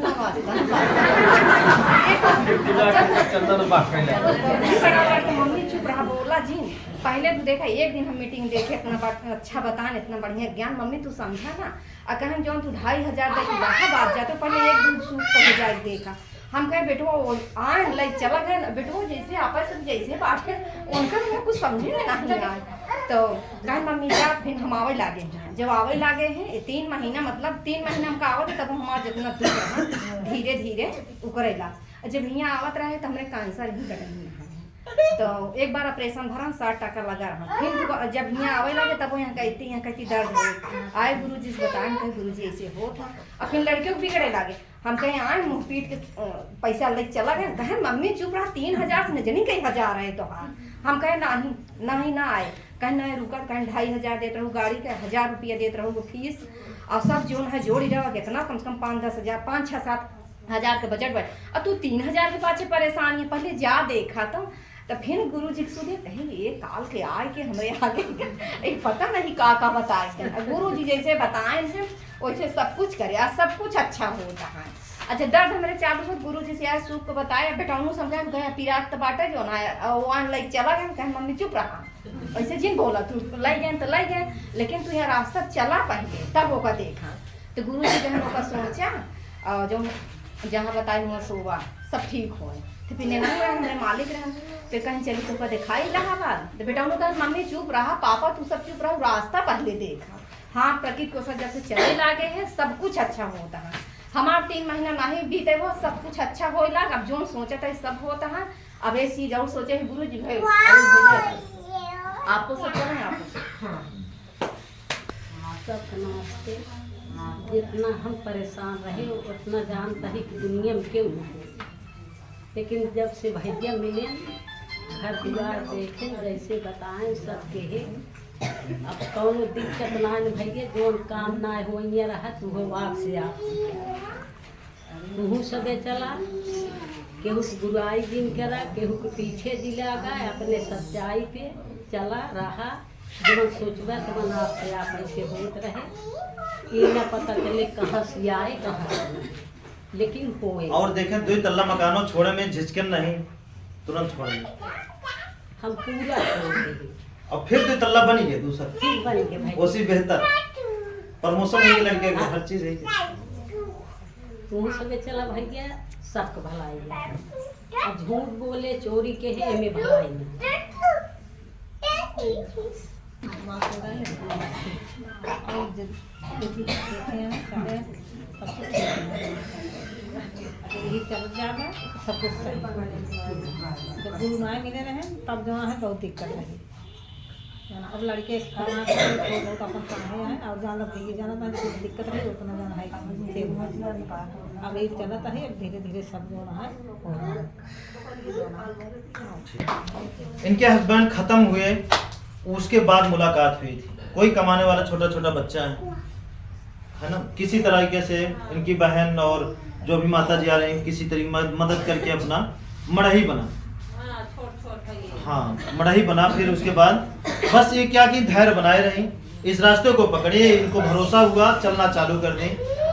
मम्मी चुप रहा बोला जी। पहले तो देखा एक दिन हम मीटिंग देखे इतना अच्छा बताएं इतना बढ़िया ज्ञान मम्मी तू समझा ना और कहें जो तू 2500 दे बात जाते पहले एक दिन सूट पर जाए देखा। हम कहे बेटो आए लाइक चला गए बेटो जैसे आपस जैसे बाटे उनका हमें कुछ समझे में नहीं आए तो कहे मम्मी जा फिर हम आवे लागे हैं। जब आवे लागे हैं 3 महीना मतलब 3 महीना हमका आवत तब हमारा जितना दुख रहा धीरे धीरे उकरेला। जब यहाँ आवत रहे तो हमने कैंसर ही कटनी तो एक बार ऑपरेशन भरा 60 टका लगा रहा। फिर जब यहाँ आवे लगे तब यहाँ कहती दर्द हो आए गुरु जी से बताएं कहे गुरु जी ऐसे हो था और फिर लड़कियों को बिगड़े लागे। हम कहीं आए मुँह पीट के पैसा लेके चला गए कहे मम्मी चुप रहा 3000 से नहीं कहीं 1000 है तो हाँ। हम कहे नहीं ना आए कहीं ना रुका कहीं 2500 देते रहो गाड़ी का 1000 रुपया देते रहो फीस और सब जो है जोड़ी रहा कितना कम से कम 5-10 हज़ार 5-6-7 हज़ार के बजट बैठ और तू 3000 के पाछे परेशान है पहले जा देखा तो फिर गुरु जी सुने कहीं ये काल के आए के हमारे आगे एक पता नहीं का बताए गुरु जी जैसे बताए हैं वैसे सब कुछ करे और सब कुछ अच्छा होता है। अच्छा दर्द हमारे चालू हो गुरु जी से आए सूख को बताया बेटाऊँ समझा गया पिरात तो बाटे जो ना वहाँ लाइक चला गया कहे मम्मी चुप रहा ऐसे जिन बोला तू लाई गए तो लाई गए लेकिन तू यहाँ रास्ता चला पहले तब होगा देखा तो गुरु जी जहाँ होगा सोचा जो जहाँ बताए वहाँ सोवा सब ठीक हो तो फिर ना हमारे मालिक रहा फिर कहीं चली तो दिखाई इलाहाबाद तो बेटा उन्होंने कहा मम्मी चुप रहा पापा तू सब चुप रहा रास्ता पहले देखा। हाँ प्रकृति को सब जब से चले लागे है सब कुछ अच्छा होता है। हमारे 3 महीना नहीं बीते वो सब कुछ अच्छा हो लगा। अब जो सोचा था सब होता है। अब ये चीज और सोचे है गुरु जी भाई आपको सब करें आपको सब नमस्ते। जितना हम परेशान रहे उतना जानता ही कि दुनिया में क्यों नहीं लेकिन जब से भैया मिले घर द्वार देखे जैसे बताएं सब कहे अब कौन दिक्कत ना भैया जो काम ना हो रहा तू हो आप से आप तू सबे चला केहू बुराई दिन करा केहू के पीछे दिला गए अपने सच्चाई पे चला रहा जो सोचबा तो आपसे आप ऐसे होते रहे ये ना पता चले कहाँ से आए कहाँ से लेकिन होए। और देखें 2 तल्ला मकानों छोड़े में झिझकन नहीं तुरंत छोड़ेंगे हम पूरा छोड़ देंगे और फिर 2 तल्ला बनी है दूसरा फिर बनेंगे भाई उसी बेहतर प्रमोशन है लड़के का हर चीज है तू सबे चला भैया सबको भलाई है और झूठ बोले चोरी के है एमे भलाई नहीं यही चल जाएगा सब कुछ सही। जब गुरु ना मिले रहे तब जो है बहुत दिक्कत रही अब लड़के खाना बहुत अपन पढ़े हैं और जाना भैया जाना था कुछ दिक्कत नहीं उतना जाना है अब ये चलता है अब धीरे धीरे सब जो है हो रहा है। इनके हस्बैंड खत्म हुए उसके बाद मुलाकात हुई थी। कोई कमाने वाला छोटा छोटा बच्चा है ना किसी तरीके से इनकी बहन और जो भी माता जी आ रही हैं किसी तरीके मदद करके अपना मड़ही बना हाँ मड़ही बना, फिर उसके बाद बस ये क्या कि धैर्य बनाए रहें, इस रास्ते को पकड़िए, इनको भरोसा हुआ चलना चालू कर दें।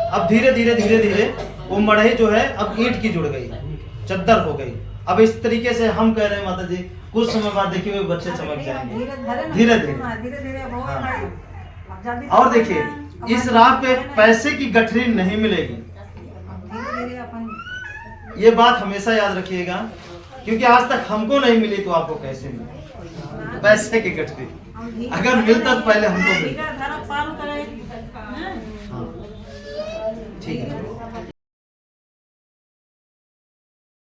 अब धीरे धीरे वो मड़ही जो है अब ईंट की जुड़ गई, चद्दर हो गई। अब इस तरीके से हम कह रहे हैं माता जी, कुछ समय बाद देखिए हुए बच्चे चमक जाएंगे धीरे धीरे। हाँ। और देखिए इस राह पे पैसे की गठरी नहीं मिलेगी, ये बात हमेशा याद रखिएगा, क्योंकि आज तक हमको नहीं मिली तो आपको कैसे मिली पैसे की गठरी। अगर मिलता तो पहले हमको मिलता। हाँ ठीक है।